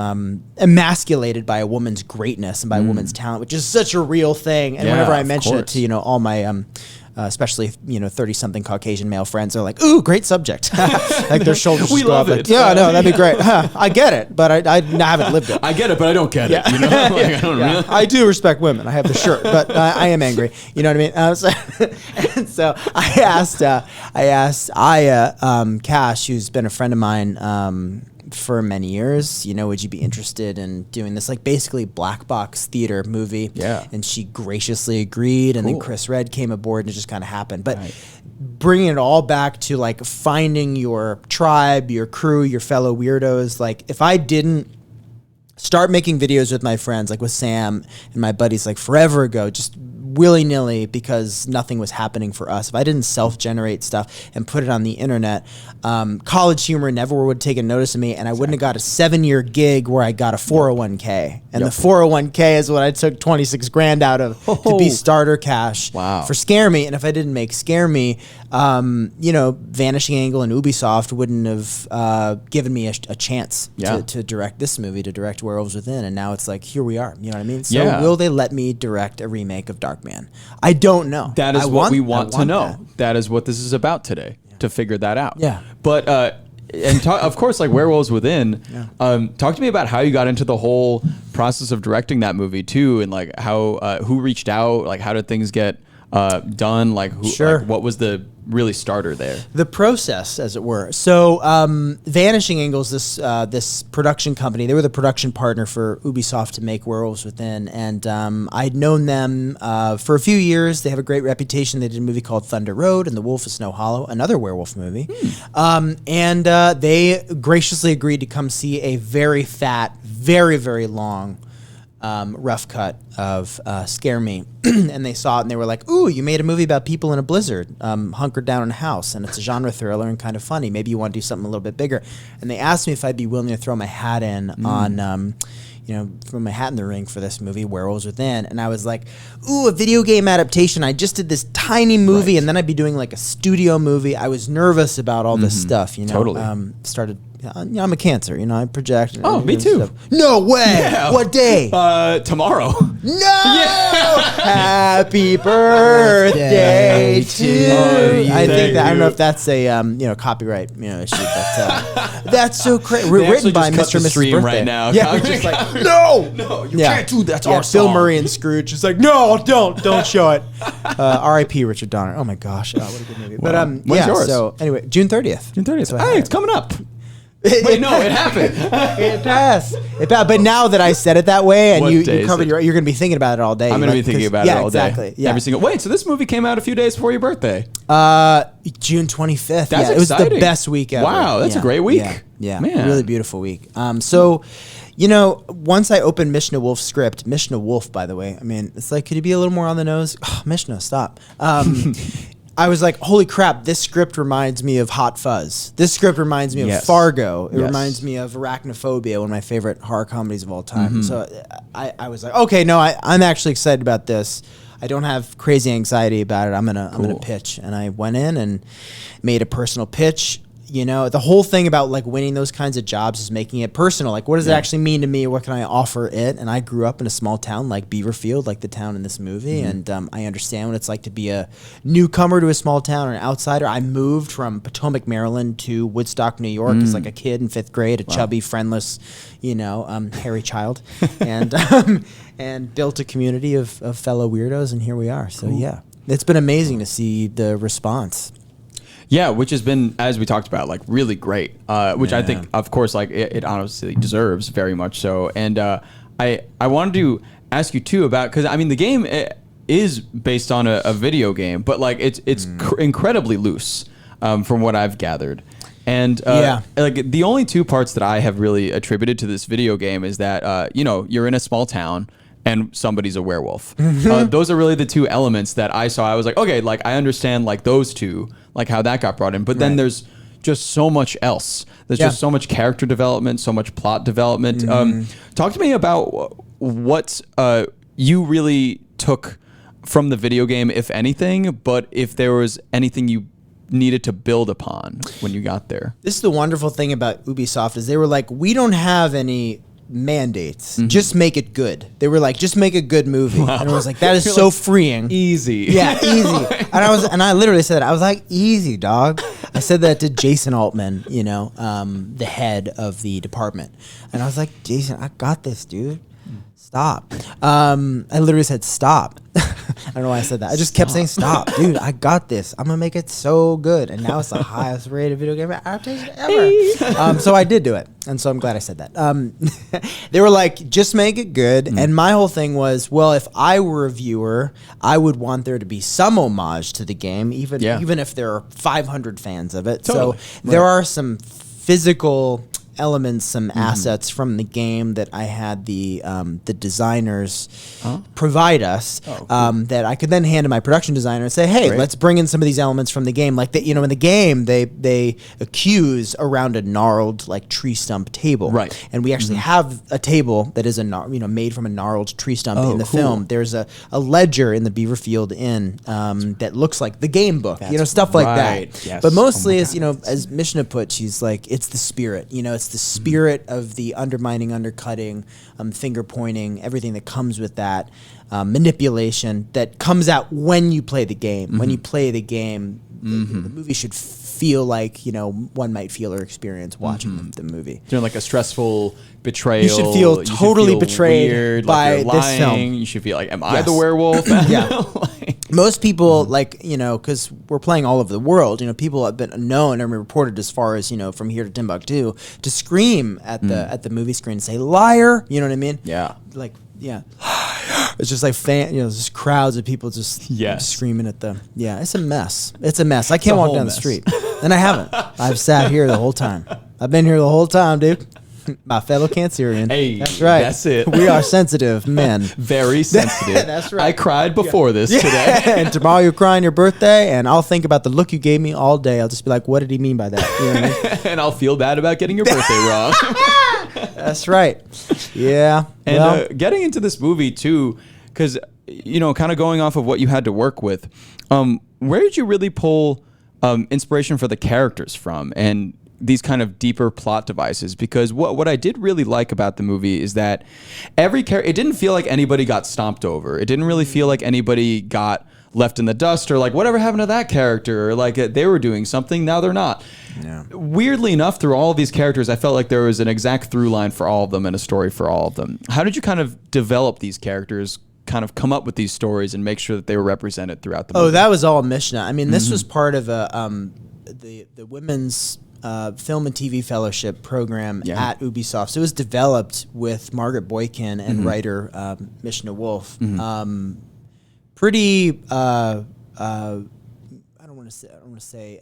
emasculated by a woman's greatness and by a woman's talent, which is such a real thing. And whenever I mention it to, all my especially 30-something Caucasian male friends are like, "Ooh, great subject!" Like their shoulders just We go love up. it. Like, yeah, no, that'd be great. I get it, but I haven't lived it. I get it, but I don't get it. Like, I don't really. I do respect women. I have the shirt, but I am angry. You know what I mean? And so I asked Aya Cash, who's been a friend of mine for many years, would you be interested in doing this, like basically black box theater movie? Yeah. And she graciously agreed, and then Cool. Chris Redd came aboard, and it just kind of happened. But bringing it all back to like finding your tribe, your crew, your fellow weirdos. Like if I didn't start making videos with my friends, like with Sam and my buddies, like forever ago, just willy-nilly because nothing was happening for us. If I didn't self-generate stuff and put it on the internet, College Humor never would take a notice of me, and I wouldn't have got a 7-year gig where I got a 401k. And the 401k is what I took 26 grand out of to be starter cash for Scare Me. And if I didn't make Scare Me, you know, Vanishing Angle and Ubisoft wouldn't have given me a chance to direct this movie, to direct Werewolves Within. And now it's like, here we are. You know what I mean? So will they let me direct a remake of Darkman? I don't know. That is what we want to know. That is what this is about today, to figure that out. Yeah. But of course, like Werewolves Within. Talk to me about how you got into the whole process of directing that movie too, and like how who reached out, like how did things get done, like who, like, what was the really starter there? The process, as it were. So Vanishing Angles, this production company, they were the production partner for Ubisoft to make Werewolves Within, and I'd known them for a few years. They have a great reputation. They did a movie called Thunder Road and The Wolf of Snow Hollow, another werewolf movie, and they graciously agreed to come see a very fat, very, very long rough cut of Scare Me. And they saw it and they were like, ooh, you made a movie about people in a blizzard, hunkered down in a house, and it's a genre thriller and kind of funny. Maybe you want to do something a little bit bigger. And they asked me if I'd be willing to throw my hat in on, you know, throw my hat in the ring for this movie, Werewolves Within. And I was like, ooh, a video game adaptation. I just did this tiny movie and then I'd be doing like a studio movie. I was nervous about all this stuff, you know. Totally. Started... I'm a Cancer, you know, I project. Oh, me too. Stuff. No way! Yeah. What day? Tomorrow. No! Yeah. Happy birthday to you. I think that, I don't know if that's a, you know, copyright, you know, issue, but that's so crazy. Written by Mr. and Mrs. Birthday. Right now. Yeah, we're just like, no, you can't do that. That's our song. Bill Murray and Scrooge is like, no, don't show it. R.I.P. Richard Donner. Oh my gosh, what a good movie. Well, but when's yours? So anyway, June 30th. June 30th. Hey, it's coming up. Wait, no, it happened. It does. But now that I said it that way, and you covered you're going to be thinking about it all day. I'm going to be thinking about it all day. Exactly. Yeah, every single. Wait, so this movie came out a few days before your birthday? June 25th. That's it was the best week ever. Wow, that's a great week. Yeah, man, really beautiful week. So, you know, once I opened Mishna Wolf's script, Mishna Wolf, by the way, I mean, it's like, could you be a little more on the nose? Oh, Mishna, stop. I was like, holy crap, this script reminds me of Hot Fuzz. This script reminds me of Fargo. It reminds me of Arachnophobia, one of my favorite horror comedies of all time. So I was like, okay, no, I'm actually excited about this. I don't have crazy anxiety about it. I'm gonna pitch. And I went in and made a personal pitch. You know, the whole thing about like winning those kinds of jobs is making it personal. Like, what does it actually mean to me? What can I offer it? And I grew up in a small town like Beaverfield, like the town in this movie. And I understand what it's like to be a newcomer to a small town or an outsider. I moved from Potomac, Maryland to Woodstock, New York as like a kid in 5th grade, a chubby, friendless, you know, hairy child. And built a community of fellow weirdos. And here we are. So, yeah, it's been amazing to see the response. Yeah, which has been, as we talked about, like really great. Which I think, of course, like it honestly deserves very much so. And I wanted to ask you too about, because I mean the game is based on a video game, but like it's incredibly loose from what I've gathered. And like the only two parts that I have really attributed to this video game is that you know, you're in a small town and somebody's a werewolf. Those are really the two elements that I saw. I was like, okay, like I understand like those two, like how that got brought in. But then there's just so much else. There's just so much character development, so much plot development. Talk to me about what you really took from the video game, if anything, but if there was anything you needed to build upon when you got there. This is the wonderful thing about Ubisoft is they were like, we don't have any mandates. Just make it good. They were like, just make a good movie. Wow. And I was like, that is so like, freeing. Easy. Yeah, easy. And I literally said that. I was like, easy, dog. I said that to Jason Altman, you know, the head of the department. And I was like, Jason, I got this, dude. Stop. I literally said stop. I don't know why I said that. I just kept saying stop. Dude, I got this. I'm going to make it so good. And now it's the highest rated video game adaptation ever. So I did do it. And so I'm glad I said that. They were like, just make it good. And my whole thing was, well, if I were a viewer, I would want there to be some homage to the game, even if there are 500 fans of it. Totally. So there are some physical elements, some assets from the game that I had the designers provide us that I could then hand to my production designer and say, hey, let's bring in some of these elements from the game. Like, in the game, they accuse around a gnarled, like, tree stump table. Right. And we actually have a table that is made from a gnarled tree stump in the film. There's a ledger in the Beaverfield Inn that looks like the game book, stuff like that. Yes. But mostly, as Mishna put, she's like, it's the spirit, it's the spirit of the undermining, undercutting, finger pointing, everything that comes with that, manipulation that comes out when you play the game. When you play the game, the movie should feel like one might feel or experience watching the movie. During like a stressful betrayal, You should feel totally betrayed weird, by like you're this lying. film. You should feel like, am I Yes. the werewolf? Yeah. Most people, because we're playing all over the world, people have been known and reported as far as, from here to Timbuktu, to scream at the movie screen and say, liar, you know what I mean? Yeah. Like, yeah. It's just like just crowds of people just screaming at them. Yeah, it's a mess. It's a mess. I can't walk whole down mess. the street. And I haven't. I've sat here the whole time. I've been here the whole time, dude. My fellow Cancerian. Hey, that's right. that's it. We are sensitive men. Very sensitive. That's right. I cried before this today. And tomorrow you're crying your birthday, and I'll think about the look you gave me all day. I'll just be like, what did he mean by that? You know what I mean? And I'll feel bad about getting your birthday wrong. That's right. Yeah. And well, getting into this movie too, because kind of going off of what you had to work with, where did you really pull inspiration for the characters from, and these kind of deeper plot devices? Because what I did really like about the movie is that every character, it didn't feel like anybody got stomped over. It didn't really feel like anybody got left in the dust, or like whatever happened to that character, or like they were doing something, now they're not. Yeah. Weirdly enough, through all of these characters, I felt like there was an exact through line for all of them and a story for all of them. How did you kind of develop these characters, kind of come up with these stories and make sure that they were represented throughout the movie? Oh, that was all Mishnah. I mean, this was part of the women's film and TV fellowship program at Ubisoft. So it was developed with Margaret Boykin and writer Mishnah Wolf. Pretty I don't want to say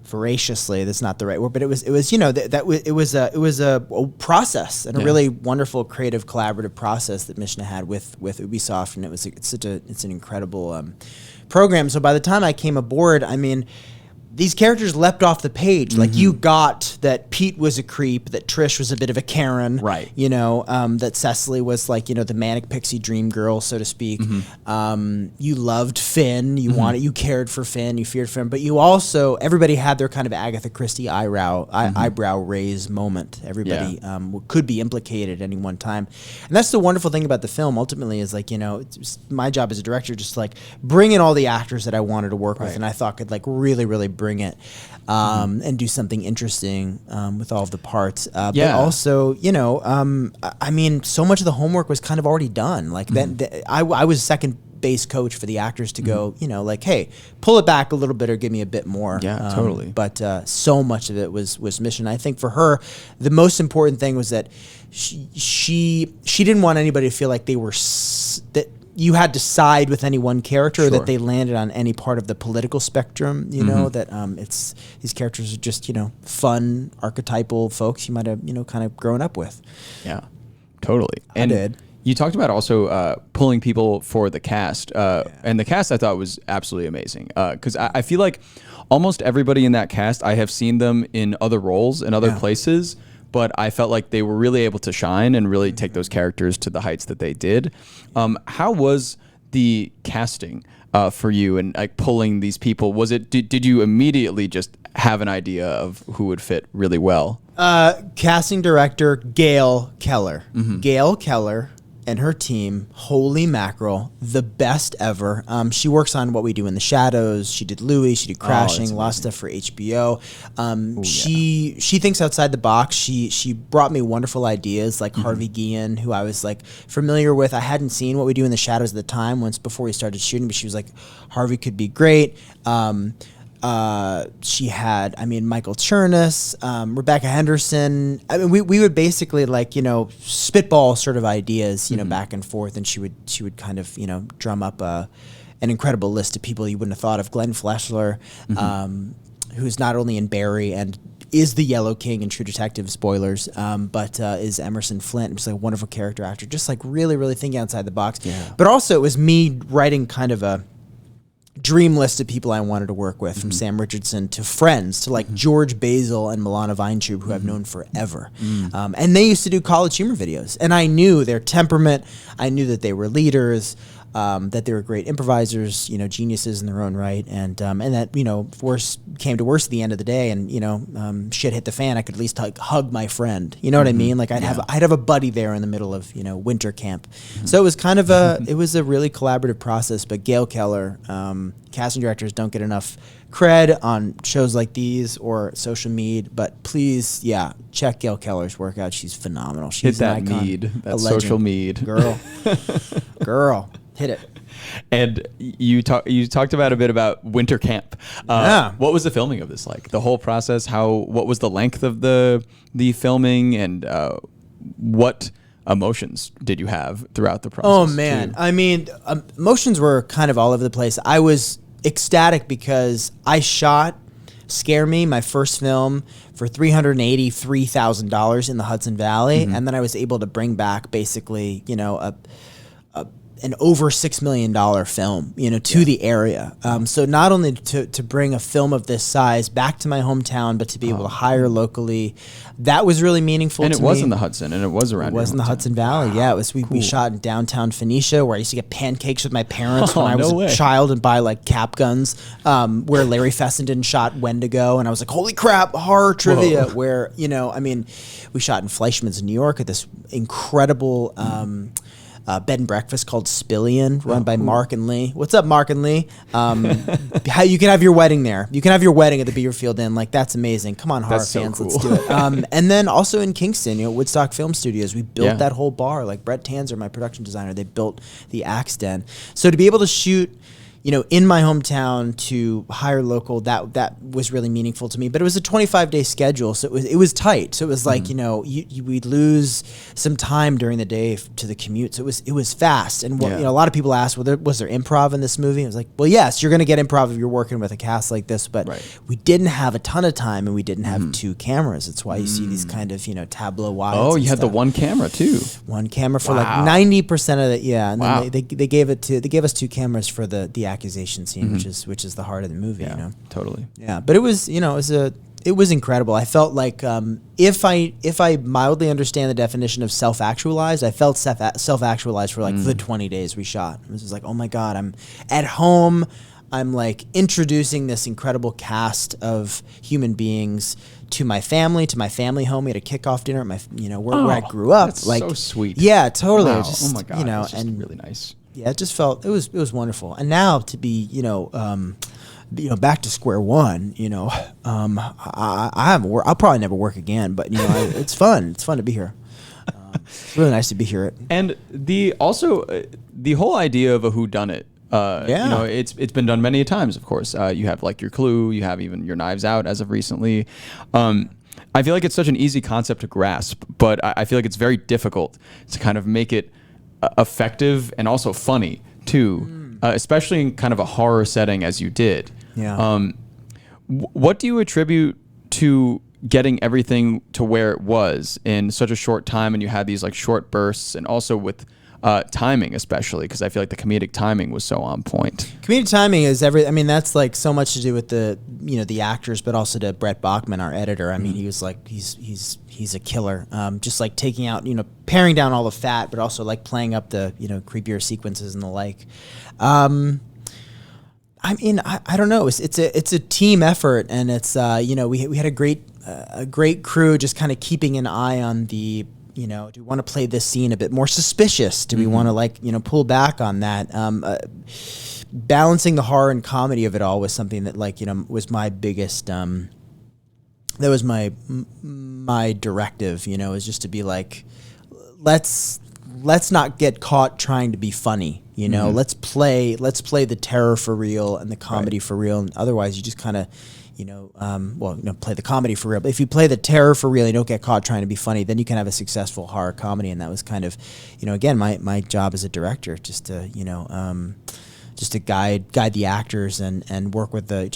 voraciously. That's not the right word, but it was it was a process, and a really wonderful, creative, collaborative process that Mishnah had with Ubisoft, and it's an incredible program. So by the time I came aboard, I mean, these characters leapt off the page. Like, you got that Pete was a creep, that Trish was a bit of a Karen, right? That Cecily was like, the manic pixie dream girl, so to speak. You loved Finn. You wanted, you cared for Finn. You feared Finn, but you also, everybody had their kind of Agatha Christie eyebrow raise moment. Everybody could be implicated at any one time, and that's the wonderful thing about the film. Ultimately, is like, it's my job as a director, just like bring in all the actors that I wanted to work with, and I thought could like really bring it and do something interesting with all of the parts. But also, I mean, so much of the homework was kind of already done. Like I was second base coach for the actors to go, like, hey, pull it back a little bit or give me a bit more. Yeah, totally. But so much of it was mission. I think for her, the most important thing was that she didn't want anybody to feel like they were that you had to side with any one character, or that they landed on any part of the political spectrum. That it's these characters are just fun archetypal folks you might have kind of grown up with. Yeah, totally. I did. You talked about also pulling people for the cast, and the cast I thought was absolutely amazing, because I feel like almost everybody in that cast, I have seen them in other roles in other places, but I felt like they were really able to shine and really take those characters to the heights that they did. How was the casting for you, and like pulling these people? Was it did you immediately just have an idea of who would fit really well? Casting director Gail Keller. Gail Keller and her team, holy mackerel, the best ever. She works on What We Do in the Shadows. She did Louie. She did Crashing. A lot of stuff for HBO. She thinks outside the box. She brought me wonderful ideas like Harvey Guillen, who I was like familiar with. I hadn't seen What We Do in the Shadows at the time, once before we started shooting, but she was like, Harvey could be great. She had, Michael Chernus, Rebecca Henderson. We would basically spitball sort of ideas, back and forth, and she would kind of, drum up an incredible list of people you wouldn't have thought of. Glenn Fleshler, who's not only in Barry and is the Yellow King in True Detective, spoilers, but is Emerson Flint, who's like a wonderful character actor, just like really, really thinking outside the box. Yeah. But also it was me writing kind of a dream list of people I wanted to work with, from Sam Richardson to friends to like George Basil and Milana Weintraub, who I've known forever. And they used to do College Humor videos, and I knew their temperament. I knew that they were leaders, that they were great improvisers, geniuses in their own right, and that worse came to worse at the end of the day, and shit hit the fan. I could at least hug my friend. You know what I mean? Like I'd have a buddy there in the middle of winter camp. So it was kind of it was a really collaborative process. But Gail Keller, casting directors don't get enough cred on shows like these or social media, but please, check Gail Keller's work out. She's phenomenal. She's Hit that an icon, mead, that a legend. social mead. Girl, hit it. And you talked about a bit about winter camp. What was the filming of this like? The whole process. What was the length of the filming, and what emotions did you have throughout the process? Oh man, emotions were kind of all over the place. I was ecstatic because I shot Scare Me, my first film, for $383,000 in the Hudson Valley, and then I was able to bring back basically, an over $6 million film, to the area. So not only to bring a film of this size back to my hometown, but to be able to hire locally, that was really meaningful to me. And it was in the Hudson, and it was around. It was in the Hudson Valley. Yeah, it was. We shot in downtown Phoenicia, where I used to get pancakes with my parents when I was a child and buy like cap guns. Where Larry Fessenden shot Wendigo, and I was like, holy crap, horror trivia. Whoa. Where we shot in Fleischmann's in New York at this incredible bed and breakfast called Spillion, run by Mark and Lee. What's up, Mark and Lee? How you can have your wedding there. You can have your wedding at the Beaverfield Inn. Like, that's amazing. Come on, horror fans, let's do it. And then also in Kingston, Woodstock Film Studios, we built that whole bar. Like Brett Tanzer, my production designer, they built the Axe Den. So to be able to shoot in my hometown, to hire local, that was really meaningful to me. But it was a 25-day schedule, so it was tight. So it was like we'd lose some time during the day to the commute. So it was fast. And a lot of people asked, was there improv in this movie? I was like, well, yes, you're going to get improv if you're working with a cast like this. But we didn't have a ton of time, and we didn't have two cameras. That's why you see these kind of tableau wides. Oh, you had the one camera too. One camera for like 90% of it. Yeah, and then they gave us two cameras for the accusation scene, which is the heart of the movie. Totally. Yeah, but it was it was incredible. I felt like if I mildly understand the definition of self-actualized, I felt self-actualized for like the 20 days we shot. It was just like, oh my god, I'm at home. I'm like introducing this incredible cast of human beings to my family home. We had a kickoff dinner at my where I grew up. That's like so sweet. Yeah, totally. Wow. Just, oh my god, it's just and really nice. Yeah, it just felt it was wonderful. And now to be back to square one. I'll probably never work again, but it's fun. It's fun to be here. It's really nice to be here. And the whole idea of a whodunit. It's been done many times. Of course, you have like your Clue. You have even your Knives Out as of recently. I feel like it's such an easy concept to grasp, but I feel like it's very difficult to kind of make it effective and also funny too, especially in kind of a horror setting as you did. Yeah. What do you attribute to getting everything to where it was in such a short time, and you had these like short bursts, and also with timing, especially because I feel like the comedic timing was so on point. Comedic timing is that's like so much to do with the actors, but also to Brett Bachman, our editor. I mean, he was like he's a killer. Just like taking out paring down all the fat, but also like playing up the creepier sequences and the like. I don't know. It's a team effort, and it's we had a great crew, just kind of keeping an eye on the you know, do we want to play this scene a bit more suspicious? Do we want to like, you know, pull back on that? Balancing the horror and comedy of it all was something that, like, you know, was my biggest. That was my directive, you know, is just to be like, let's not get caught trying to be funny, you know. Let's play the terror for real and the comedy for real, and otherwise you just kind of, you know, play the comedy for real. But if you play the terror for real, you don't get caught trying to be funny, then you can have a successful horror comedy. And that was kind of, you know, again, my job as a director, just to, you know, just to guide the actors and work with a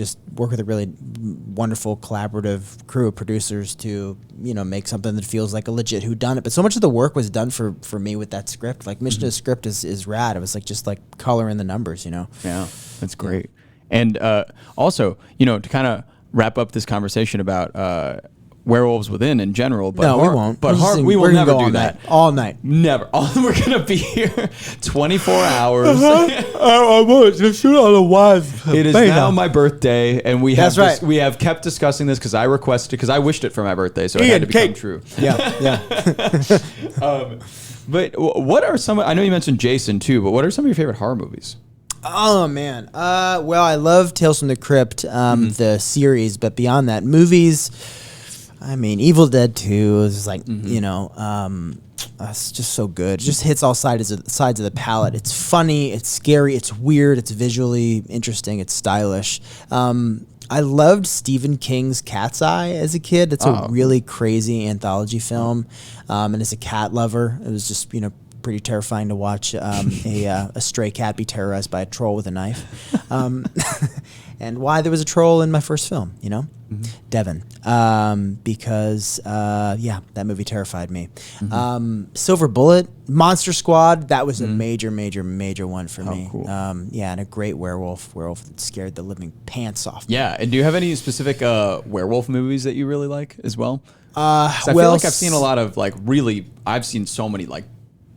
really wonderful collaborative crew of producers to, you know, make something that feels like a legit whodunit. But so much of the work was done for me with that script. Like Mission to the script is rad. It was like just like color in the numbers, you know. Yeah, that's great. And also, you know, to kind of wrap up this conversation about werewolves within in general, but no, we won't. But we will never do that. All night. Never. We're gonna be here 24 hours. I was just shoot on the wives. It is now my birthday, and we have That's right. we have kept discussing this because I requested, because I wished it for my birthday, so it had to become true. Yeah. But what are some? I know you mentioned Jason too, but what are some of your favorite horror movies? Oh man. Well, I love Tales from the Crypt, the series, but beyond that, movies. I mean, Evil Dead 2 is like, you know, it's just so good. It just hits all sides of the palette. It's funny, it's scary, it's weird, it's visually interesting, it's stylish. I loved Stephen King's Cat's Eye as a kid. It's a really crazy anthology film. And as a cat lover, it was just, you know, pretty terrifying to watch a stray cat be terrorized by a troll with a knife. And why there was a troll in my first film, you know? Devin. Because that movie terrified me. Silver Bullet, Monster Squad, that was a major one for me. Cool. And a great werewolf that scared the living pants off me. Yeah, and do you have any specific werewolf movies that you really like as well? I feel well, like I've seen a lot of I've seen so many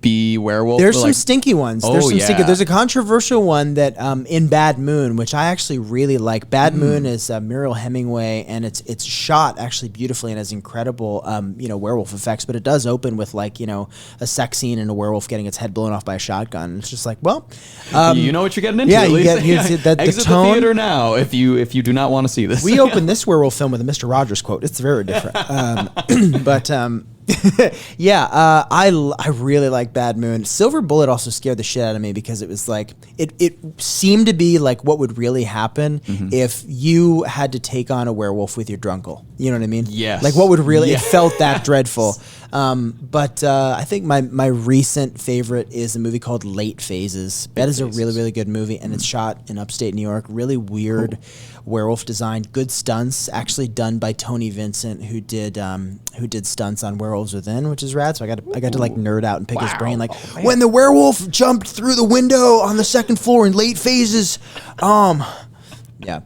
B werewolf. There's some stinky ones. Yeah. There's a controversial one that in Bad Moon, which I actually really like. Bad Moon is Muriel Hemingway, and it's shot actually beautifully and has incredible werewolf effects. But it does open with a sex scene and a werewolf getting its head blown off by a shotgun. And it's just like, well, you know what you're getting into. Yeah, at you least. get the Exit tone. the theater now if you do not want to see this. We opened this werewolf film with a Mr. Rogers quote. It's very different, I really like Bad Moon. Silver Bullet also scared the shit out of me because it was like it seemed to be like what would really happen if you had to take on a werewolf with your drunkle. You know what I mean? Yes. Like what would really it felt that dreadful. But I think my recent favorite is a movie called Late Phases. That is a really, really good movie, and it's shot in upstate New York. Really weird werewolf design, good stunts, actually done by Tony Vincent, who did stunts on Werewolves Within, which is rad. So I got to like nerd out and pick his brain, like when the werewolf jumped through the window on the second floor in Late Phases. Yeah.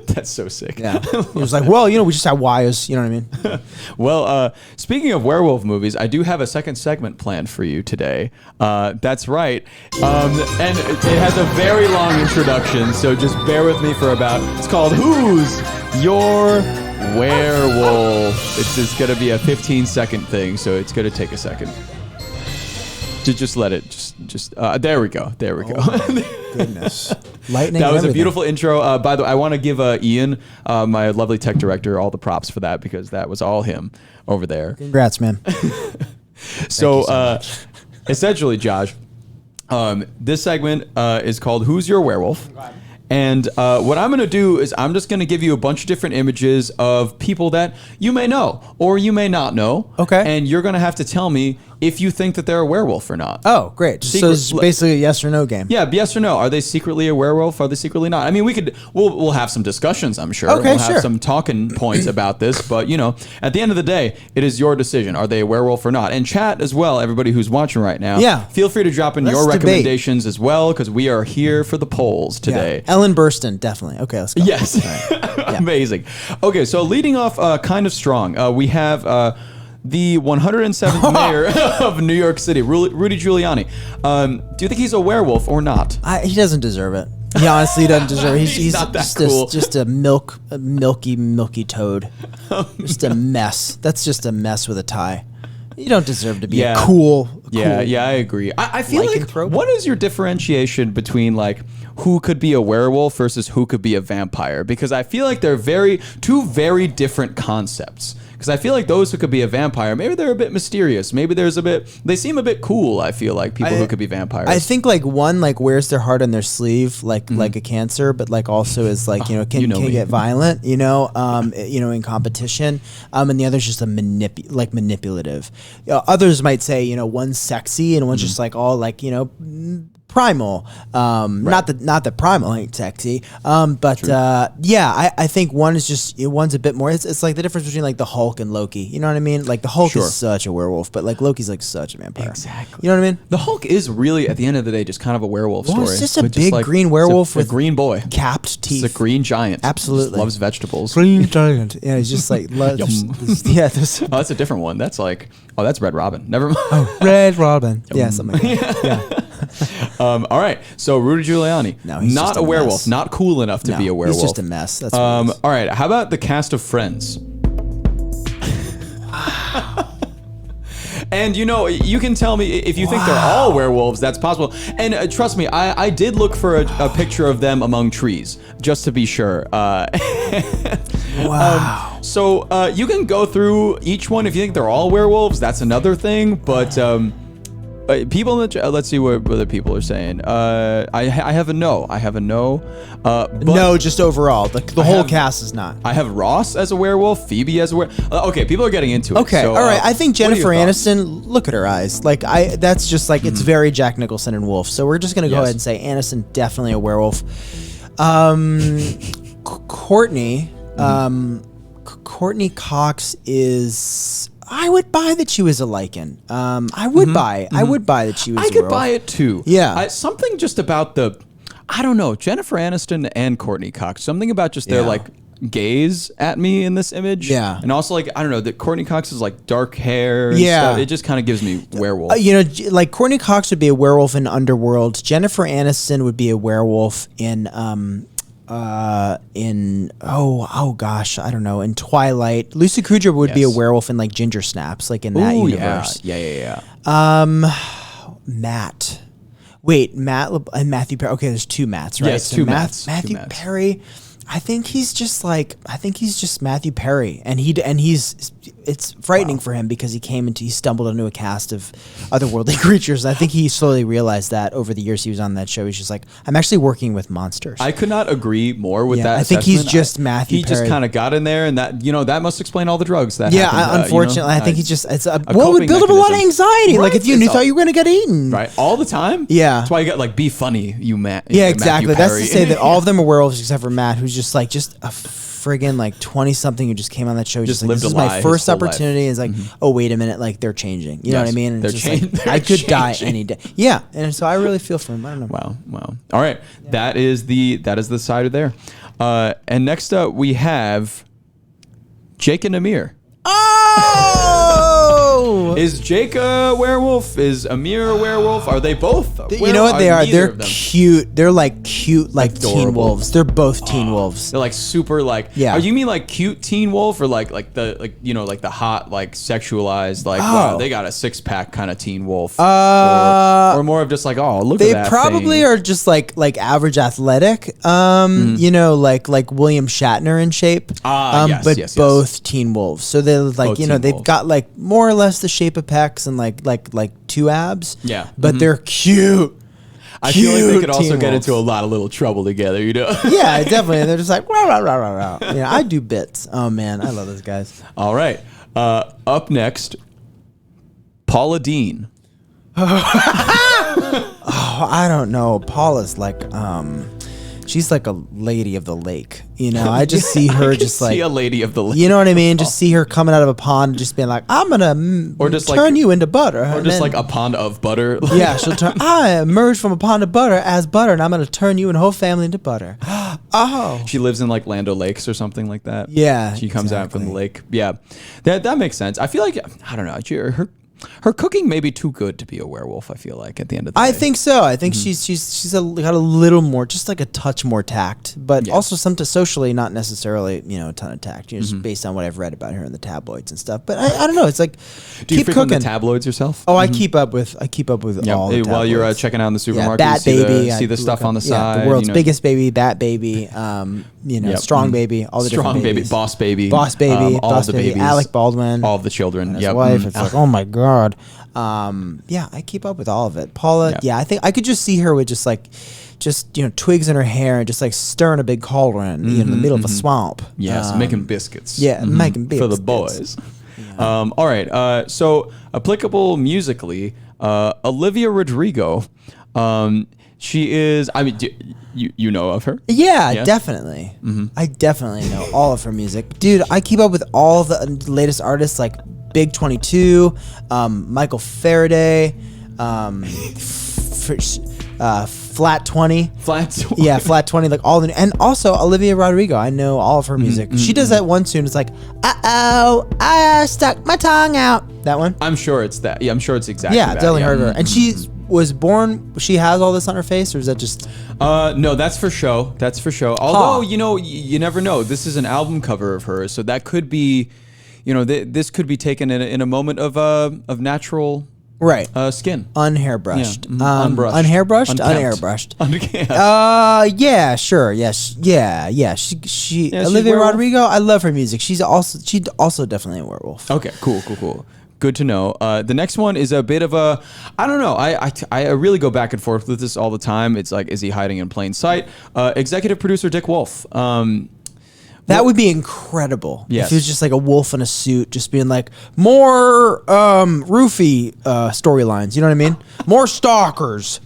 That's so sick. Yeah. It was like, well, we just have wires. You know what I mean? Well, speaking of werewolf movies, I do have a second segment planned for you today. That's right. And it has a very long introduction, so just bear with me for it's called Who's Your Werewolf? It's just going to be a 15-second thing, so it's going to take a second. Just let it, there we go. There we go. Goodness. Lightning. That was and a beautiful intro. By the way, I want to give Ian, my lovely tech director, all the props for that because that was all him over there. Congrats, man. So essentially, Josh, this segment is called Who's Your Werewolf? And what I'm going to do is I'm just going to give you a bunch of different images of people that you may know or you may not know. Okay. And you're going to have to tell me if you think that they're a werewolf or not. Oh, great. So it's basically a yes or no game. Yeah, yes or no. Are they secretly a werewolf? Are they secretly not? I mean, we'll have some discussions, I'm sure. Okay, we'll have some talking points about this, but at the end of the day, it is your decision. Are they a werewolf or not? And chat as well, everybody who's watching right now. Yeah. Feel free to drop in your debate. recommendations as well, because we are here for the polls today. Yeah. Ellen Burstyn, definitely. Okay, let's go. Yes. Right. Amazing. Okay, so leading off kind of strong, we have the 107th mayor of New York City, Rudy Giuliani. Do you think he's a werewolf or not? He doesn't deserve it. He honestly doesn't deserve it. He's not that just, cool. just a milky toad. Just a mess. That's just a mess with a tie. You don't deserve to be Yeah. a cool. Yeah, I agree. I feel like, lycanthrope. what is your differentiation between like who could be a werewolf versus who could be a vampire? Because I feel like they're two very different concepts. Because I feel like those who could be a vampire, maybe they're a bit mysterious. Maybe they seem a bit cool. I feel like people who could be vampires. I think like one like wears their heart on their sleeve like a cancer, but like also is like can me. get violent, in competition. And the other's just a manipulative. Others might say one's sexy and one's just like all like primal. Not that primal ain't sexy. I think one's a bit more. It's like the difference between like the Hulk and Loki. You know what I mean? Like the Hulk Sure. is such a werewolf, but like Loki's like such a vampire. Exactly. You know what I mean? The Hulk is really, at the end of the day, just kind of a werewolf Well, story. it's just a But big like, green it's werewolf a with green boy. Capped teeth. It's a green giant. Absolutely. Just loves vegetables. Green giant. Yeah, he's just like there's Oh, that's a different one. That's like, that's Red Robin. Never mind. Red Robin. Yeah, something like that. Yeah. All right. So Rudy Giuliani, No, he's not just a a werewolf, mess. not cool enough to be a werewolf. He's just a mess. That's what he is. All right. How about the cast of Friends? And you can tell me if you think they're all werewolves. That's possible. And trust me, I did look for a picture of them among trees just to be sure. Wow. So you can go through each one if you think they're all werewolves. That's another thing. But people in the let's see what other people are saying. I have a no. I have a no. But No, just overall. The whole have- cast is not. I have Ross as a werewolf, Phoebe as a werewolf. Okay, people are getting into it. Okay, so, all right. I think what are your Jennifer thoughts? Aniston. Look at her eyes. Like that's just like it's very Jack Nicholson and Wolf. So we're just gonna go Yes. ahead and say Aniston definitely a werewolf. Courtney. Courtney Cox is. I would buy that she was a lichen. I would buy that she was. I a could werewolf. buy it too. Yeah. Something just about I don't know, Jennifer Aniston and Courtney Cox. Something about just their Yeah. like gaze at me in this image. Yeah. And also like I don't know that Courtney Cox is like dark hair. And Yeah. stuff. It just kind of gives me werewolf. Like Courtney Cox would be a werewolf in Underworld. Jennifer Aniston would be a werewolf in gosh, I don't know, in Twilight. Lucy Kudrow would be a Yes. werewolf in like Ginger Snaps, like in that Ooh, universe. Yeah. Matt. Wait, Matt and Matthew Perry. Okay, there's two Matts, right? Yes, two Matts, Matthew two Matts. Perry. I think he's just Matthew Perry, and he's it's frightening for him because he stumbled into a cast of otherworldly creatures. And I think he slowly realized that over the years he was on that show. He's just like, I'm actually working with monsters. I could not agree more with that. I think he's assessment. just Matthew He just Perry. kind of got in there, and that must explain all the drugs that. Yeah, happened, unfortunately, I think he just it would coping build up a lot of mechanism. anxiety. Like Right, if you it's thought you were gonna get eaten, right all the time. Yeah. That's why you got like be funny, you Matt. Yeah, Matthew exactly. That's to Perry. say that all of them are werewolves except for Matt, who's just a friggin' like 20-something who just came on that show. Just Just like, lived this a is my lie his first whole life. opportunity. It's like, oh wait a minute, like they're changing. You know what I Yes, mean? And they're it's just like, they're I could die changing. any day. Yeah, and so I really feel for him. I don't know. Wow. All right, that is the side of there. And next up we have Jake and Amir. Oh! Is Jake a werewolf? Is Amir a werewolf? Are they both? You know what they are? neither They're of them? cute. They're like cute, like teen Adorable. wolves. They're both teen wolves. They're like super like. Yeah. Oh, you mean like cute teen wolf or like the hot like sexualized like Oh. wow, they got a 6-pack kind of teen wolf or more of just like oh look They at that probably thing. are just like average athletic, like William Shatner in shape. Yes, but yes. both teen wolves. So they're like Both teen they've wolves. got like more or less the shape of pecs and like two abs. Yeah. but they're cute. I feel like they cute could also teen get wolves. into a lot of little trouble together, you know. Yeah, definitely. They're just like rah, rah, rah, rah, rah. I do bits. Oh man, I love those guys. All right. Up next, Paula Dean. Oh, I don't know. Paula's like she's like a lady of the lake. I just see her I can just like see a lady of the lake. You know what I mean? Just see her coming out of a pond and just being like, I'm going to Or just turn like- you into butter. or And just then- like a pond of butter. yeah, she'll turn, I emerged from a pond of butter as butter and I'm going to turn you and whole family into butter. Oh. She lives in like Land O'Lakes or something like that. Yeah, She comes out from the exactly. lake. Yeah. That makes sense. I feel like I don't know. Her cooking may be too good to be a werewolf. I feel like at the end of the day. I think so. I think she's got a little more, just like a touch more tact, but also some to socially, not necessarily a ton of tact. Just based on what I've read about her in the tabloids and stuff. But I don't know. It's like Do you keep frequent cooking. the tabloids yourself? Oh, I keep up with all the While you're tabloids. checking out in the Yeah, supermarket, Bat you Baby. see the I stuff look on the up- side. the world's you know. biggest baby, Bat Baby. Strong Baby, all the Strong different baby, babies. boss baby, Boss Baby, all Boss the Baby, babies, Alec Baldwin, all of the children. and his Yep. wife. It's like, oh my god. I keep up with all of it. Paula, Yeah. I think I could just see her with just twigs in her hair and just like stirring a big cauldron in the middle of a swamp. Yes, making biscuits. Making for the biscuits. boys. All right. So applicable musically, Olivia Rodrigo. She is. I mean, you know of her? Yeah, Yes? definitely. I definitely know all of her music, dude. I keep up with all the latest artists like Big 22, Michael Faraday, Flat 20. Flats. Yeah, Flat 20, like all the, and also Olivia Rodrigo. I know all of her music. She does that one tune. It's like, I stuck my tongue out. That one. I'm sure it's that. Yeah, I'm sure it's exactly. Yeah, that. definitely heard of her. And she was born. She has all this on her face, or is that just? No, that's for show. That's for show. Although you never know. This is an album cover of hers, so that could be, this could be taken in a moment of natural Right. skin. Unhairbrushed. Yeah, unbrushed. Unhairbrushed? Unkempt. Unairbrushed. Unkempt. Yeah, sure. Yes. Yeah. She she's Olivia werewolf. Rodrigo, I love her music. She's also definitely a werewolf. Okay, cool. Good to know. The next one is a bit of a, I don't know. I really go back and forth with this all the time. It's like, is he hiding in plain sight? Executive producer Dick Wolf. That would be incredible. Yes. If he was just like a wolf in a suit, just being like, more roofie storylines. You know what I mean? More stalkers.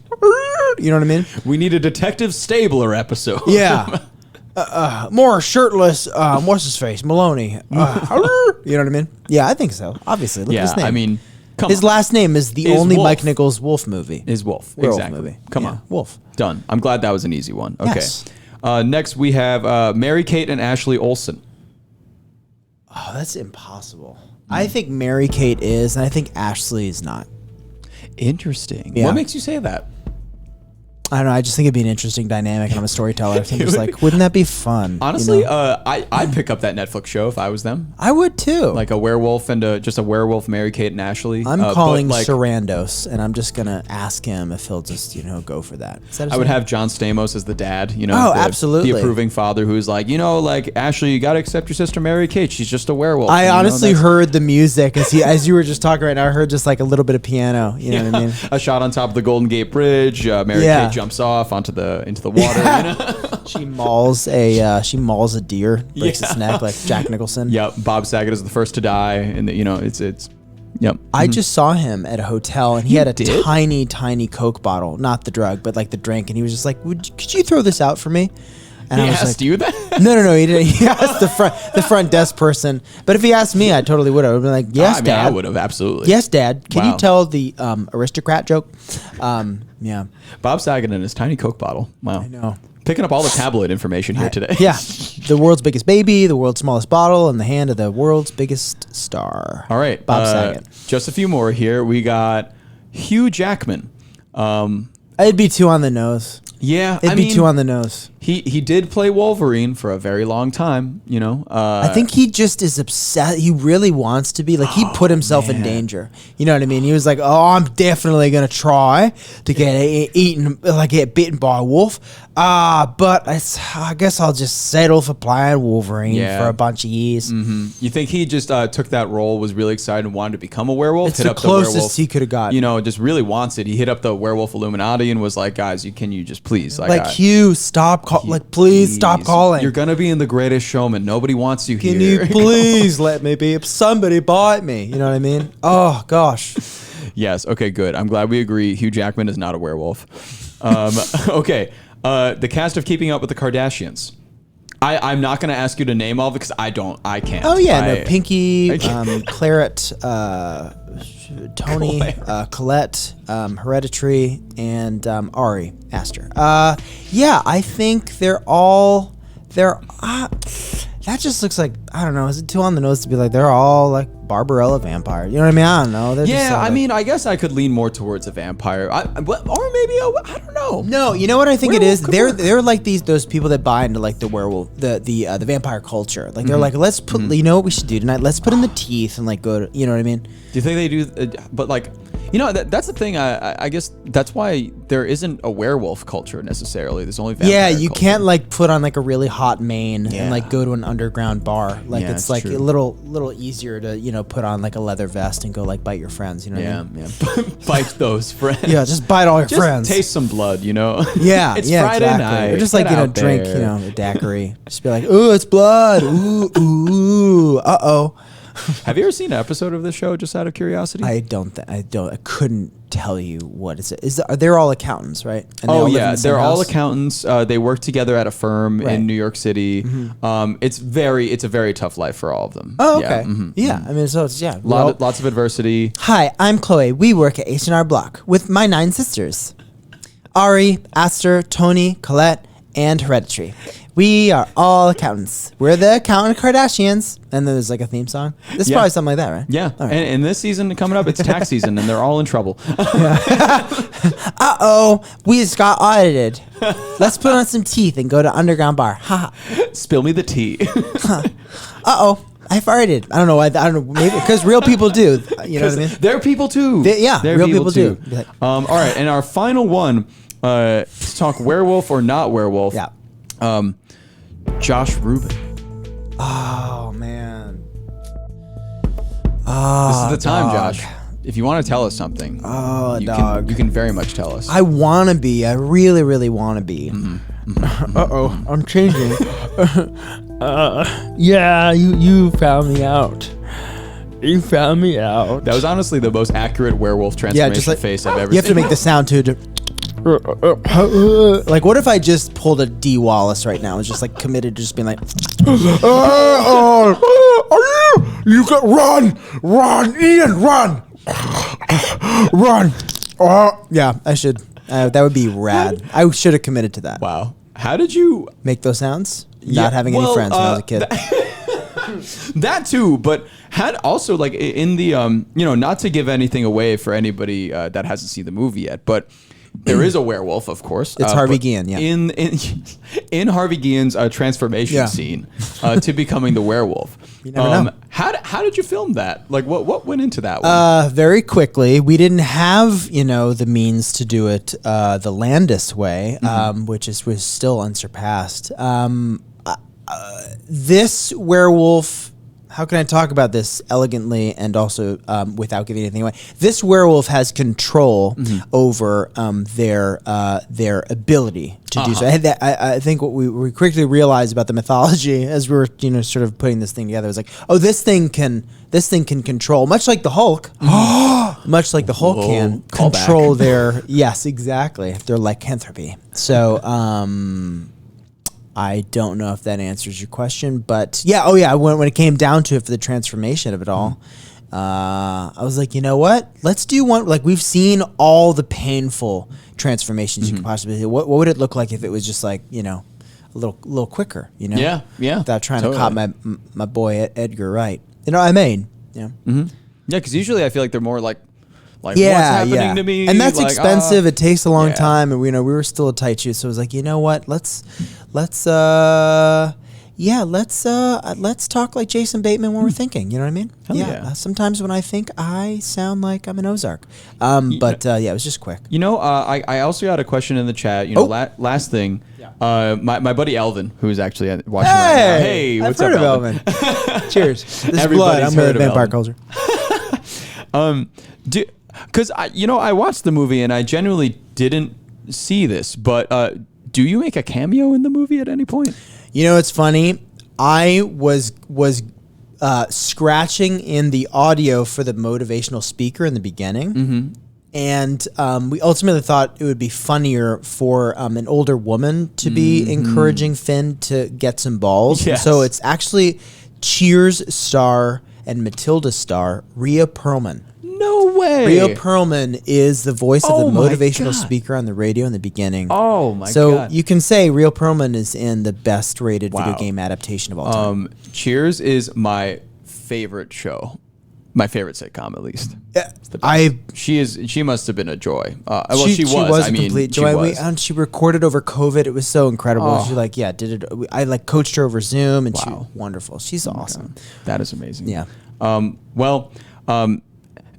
You know what I mean? We need a Detective Stabler episode. Yeah. More shirtless, what's his face? Maloney. You know what I mean? Yeah, I think so. Obviously. Look at Yeah, his name. I mean, come his on. last name is the Is only Wolf. Mike Nichols Wolf movie. Is Wolf. Werewolf Exactly. movie. Come Yeah, on. Wolf. Done. I'm glad that was an easy one. Okay. Yes. Next, we have Mary-Kate and Ashley Olsen. Oh, that's impossible. I think Mary Kate is, and I think Ashley is not. Interesting. Yeah. What makes you say that? I don't know. I just think it'd be an interesting dynamic, and I'm a storyteller. I think it's like, wouldn't that be fun? Honestly, You know? I'd pick up that Netflix show if I was them. I would too. Like a werewolf and just a werewolf, Mary-Kate and Ashley. I'm but, calling like, Sarandos, and I'm just gonna ask him if he'll just go for that. Is that his I would name? have John Stamos as the dad, Oh, absolutely. The approving father who's like, Ashley, you got to accept your sister Mary-Kate. She's just a werewolf. I honestly that's- heard the music as you were just talking right now. I heard just like a little bit of piano. You know what I mean? A shot on top of the Golden Gate Bridge. Mary-Kate Yeah. jumps off into the water. She mauls a deer, breaks its neck like Jack Nicholson. Yep. Bob Saget is the first to die, and it's. Yep. I just saw him at a hotel, and he had a did? tiny Coke bottle, not the drug, but like the drink, and he was just like, "Could you throw this out for me?" And He I was asked like, you that? No, he didn't. He asked the front desk person. But if he asked me, I totally would have. I would have been like, "Yes, I mean, Dad." I would have absolutely. Yes, Dad. Can Wow. you tell the aristocrat joke? Yeah, Bob Saget and his tiny Coke bottle. Wow. I know. Picking up all the tabloid information here today. Yeah, the world's biggest baby, the world's smallest bottle, in the hand of the world's biggest star. All right. Bob Saget. Just a few more here. We got Hugh Jackman. It'd be too on the nose. Yeah. It'd be too on the nose. He did play Wolverine for a very long time, I think he just is obsessed. He really wants to be like he put himself in danger. You know what I mean? He was like, "Oh, I'm definitely gonna try to get bitten by a wolf." But I guess I'll just settle for playing Wolverine Yeah. for a bunch of years. You think he just took that role, was really excited and wanted to become a werewolf? It's the closest he could have got. Just really wants it. He hit up the werewolf Illuminati and was like, guys, can you just please Hugh, stop please stop calling. You're gonna be in The Greatest Showman. Nobody wants you Can here. you please let me be? Somebody bite me. You know what I mean? Oh gosh. Yes. Okay. Good. I'm glad we agree. Hugh Jackman is not a werewolf. Okay. The cast of Keeping Up with the Kardashians. I'm not going to ask you to name all of it because I can't. Oh yeah, Pinky, I- Claret, Tony, Colette, Hereditary, and Ari Aster. Yeah, I think they're that just looks like, I don't know, is it too on the nose to be like they're all like Barbarella vampire? You know what I mean? I don't know. They're just Yeah, all, I like- mean, I guess I could lean more towards a vampire, or maybe I don't know. No, you know what I think it Werewolf is? could They're work. they're like those people that buy into like the werewolf, the vampire culture. Like they're like, let's put, you know what we should do tonight? Let's put in the teeth and like go to, you know what I mean? Do you think they do? But like, you know, that's the thing. I guess that's why there isn't a werewolf culture necessarily. There's only vampire Yeah, you culture. can't like put on like a really hot mane Yeah. and like go to an underground bar. Like Yeah, it's it's like true. a little easier to, you know, put on like a leather vest and go like bite your friends. You know what I mean? Yeah. Bite those friends. Yeah, just bite all your Just friends. taste some blood, you know? Yeah, It's yeah, Friday exactly. night. Or just like, Get you know, out drink, there. you know, a daiquiri. Just be like, ooh, it's blood. Ooh, ooh, uh-oh. Have you ever seen an episode of this show, just out of curiosity? I couldn't tell you what is. They're all accountants, right? And they all Oh live in yeah, the same they're all house? accountants. They work together at a firm Right. in New York City. It's a very tough life for all of them. Oh, Yeah, okay. mhm. Yeah, I mean, so it's, yeah. we're all- Lots of adversity. Hi, I'm Chloe. We work at H&R Block with my 9 sisters. Ari, Aster, Tony, Colette, and Hereditary. We are all accountants. We're the accountant Kardashians. And then there's like a theme song. This is Yeah. probably something like that, right? Yeah, All right. and this season coming up, it's tax season, and they're all in trouble. Uh-oh, we just got audited. Let's put on some teeth and go to underground bar. Ha. Spill me the tea. Uh-oh, I farted. I don't know why. I don't know. Maybe because real people do. You know what I mean? They're people too. Yeah, They're real people do. Be like- All right, and our final one, to talk werewolf or not werewolf. Yeah. Josh Rubin. Oh, man. This is the time, dog. Josh. If you want to tell us something, Oh, you dog. you can very much tell us. I want to be. I really, really want to be. Uh-oh, I'm changing. Yeah, you found me out. You found me out. That was honestly the most accurate werewolf transformation just like face I've ever you have to seen. make the sound too. Like, what if I just pulled a D Wallace right now? It's just like committed to just being like, You got run, Ian, run. yeah, I should. That would be rad. I should have committed to that. Wow. How did you... Make those sounds. Yeah, Not having any well, friends when I was a kid. That too, but had also like in the you know, not to give anything away for anybody that hasn't seen the movie yet, but there is a werewolf, of course. It's Harvey but Guillen, yeah. In Harvey Guillen's transformation Yeah. scene to becoming the werewolf. You never know. How did you film that? Like what went into that one? Very quickly, we didn't have, you know, the means to do it the Landis way, which was still unsurpassed. This werewolf, how can I talk about this elegantly and also without giving anything away? This werewolf has control over their ability to do so. I think what we quickly realized about the mythology as we were, you know, sort of putting this thing together was like, oh, this thing can control, much like the Hulk, much like the Hulk Whoa, can callback. control their exactly, their lycanthropy. So I don't know if that answers your question, but yeah, when it came down to it for the transformation of it all, I was like, you know what? Let's do one. Like, we've seen all the painful transformations you could possibly do. What would it look like if it was just like, you know, a little quicker, you know? Yeah, Without trying totally. to cop my boy Edgar Wright. You know what I mean? Yeah. Yeah, because usually I feel like they're more like what's happening to me? And that's Like, expensive. It takes a long yeah. time, and we were still a tight shoe. So I was like, you know what? Let's talk like Jason Bateman when we're thinking. You know what I mean? yeah. Sometimes when I think, I sound like I'm an Ozark. But it was just quick. You know, I also got a question in the chat. You know, last thing, my buddy Elvin, who's actually watching right now. Hey, what's I've heard up, of Elvin? Cheers. This is blood. Everybody's I'm heard with of vampire Elvin. culture. Because I watched the movie and I genuinely didn't see this, but do you make a cameo in the movie at any point? You know, it's funny. I was scratching in the audio for the motivational speaker in the beginning. And we ultimately thought it would be funnier for an older woman to be encouraging Finn to get some balls. Yes. So it's actually Cheers star and Matilda star Rhea Perlman. No way. Rhea Perlman is the voice of Oh the my motivational God. speaker on the radio in the beginning. Oh my so God. you can say Rhea Perlman is in the best rated Wow. video game adaptation of all time. Cheers is my favorite show. My favorite sitcom, at least. It's the best. She must have been a joy. Well, she was. I a mean, complete she joy. was. And she recorded over COVID. It was so incredible. Oh. She did it. I coached her over Zoom, and she Wow. wonderful. She's awesome. That is amazing. Yeah.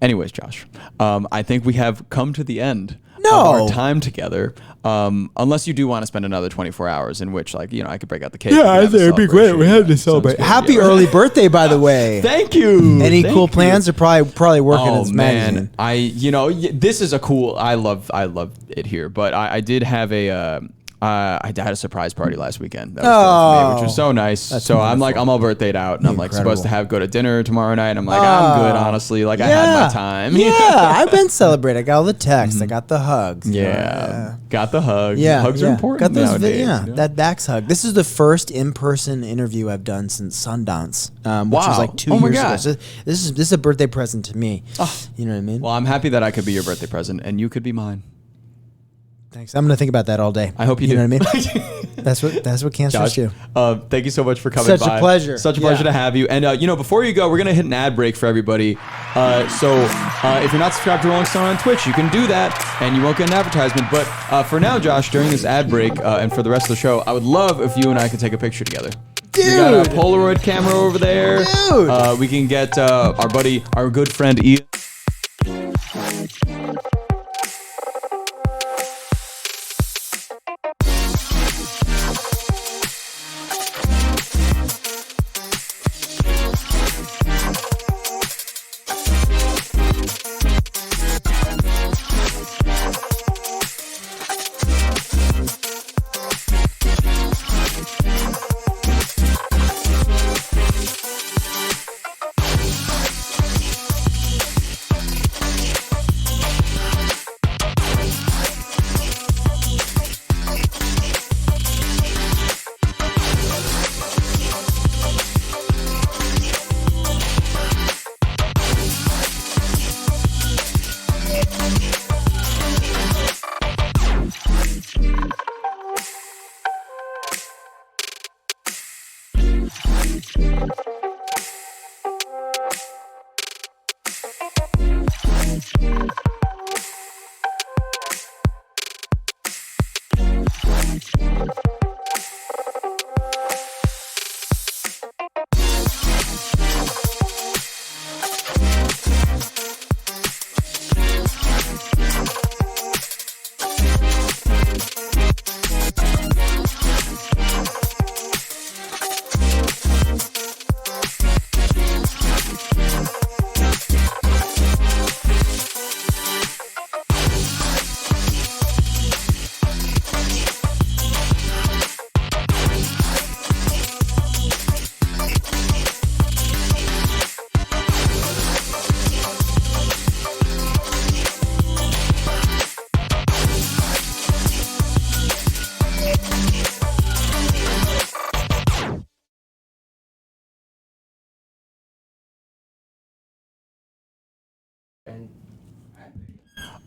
Anyways, Josh, I think we have come to the end of No. our time together. Unless you do want to spend another 24 hours in which, like, I could break out the cake. Yeah, I and have a think it'd be great. We celebration. had to Sounds celebrate. good. Happy Yeah. early birthday, by the way. Thank you. Any Thank cool you. plans? Are probably working Oh in this man, magazine. this is a cool. I love it here, but I did have I had a surprise party last weekend. That was fun for me, which was so nice. So I'm like, I'm all birthdayed out, and I'm like supposed to go to dinner tomorrow night. I'm like, I'm good, honestly. Like I had my time. Yeah, I've been celebrating. I got all the texts. I got the hugs. Yeah, got the hugs. Yeah, Hugs are important Got those nowadays. that Dax hug. This is the first in-person interview I've done since Sundance, which was Wow. like 2 Oh my years ago. God. So this is a birthday present to me. You know what I mean? Well, I'm happy that I could be your birthday present, and you could be mine. Thanks. I'm gonna think about that all day. I hope you know do. what I mean? That's what cancers Josh, do. thank you so much for coming Such a by. pleasure. Such a pleasure Yeah. to have you. And, before you go, we're going to hit an ad break for everybody. If you're not subscribed to Rolling Stone on Twitch, you can do that, and you won't get an advertisement. But for now, Josh, during this ad break and for the rest of the show, I would love if you and I could take a picture together. We got a Polaroid camera over there. Dude. We can get our good friend Ian.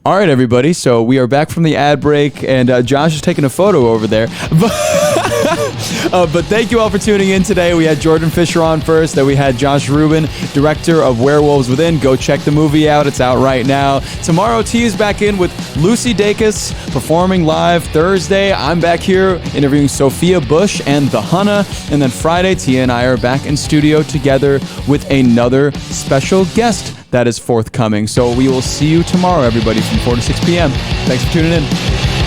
All right, everybody. So we are back from the ad break, and Josh is taking a photo over there. But thank you all for tuning in today. We had Jordan Fisher on first. Then we had Josh Rubin, director of Werewolves Within. Go check the movie out. It's out right now. Tomorrow, T is back in with Lucy Dacus performing live. Thursday, I'm back here interviewing Sophia Bush and The Hunna. And then Friday, Tia and I are back in studio together with another special guest that is forthcoming. So we will see you tomorrow, everybody, from 4 to 6 p.m. Thanks for tuning in.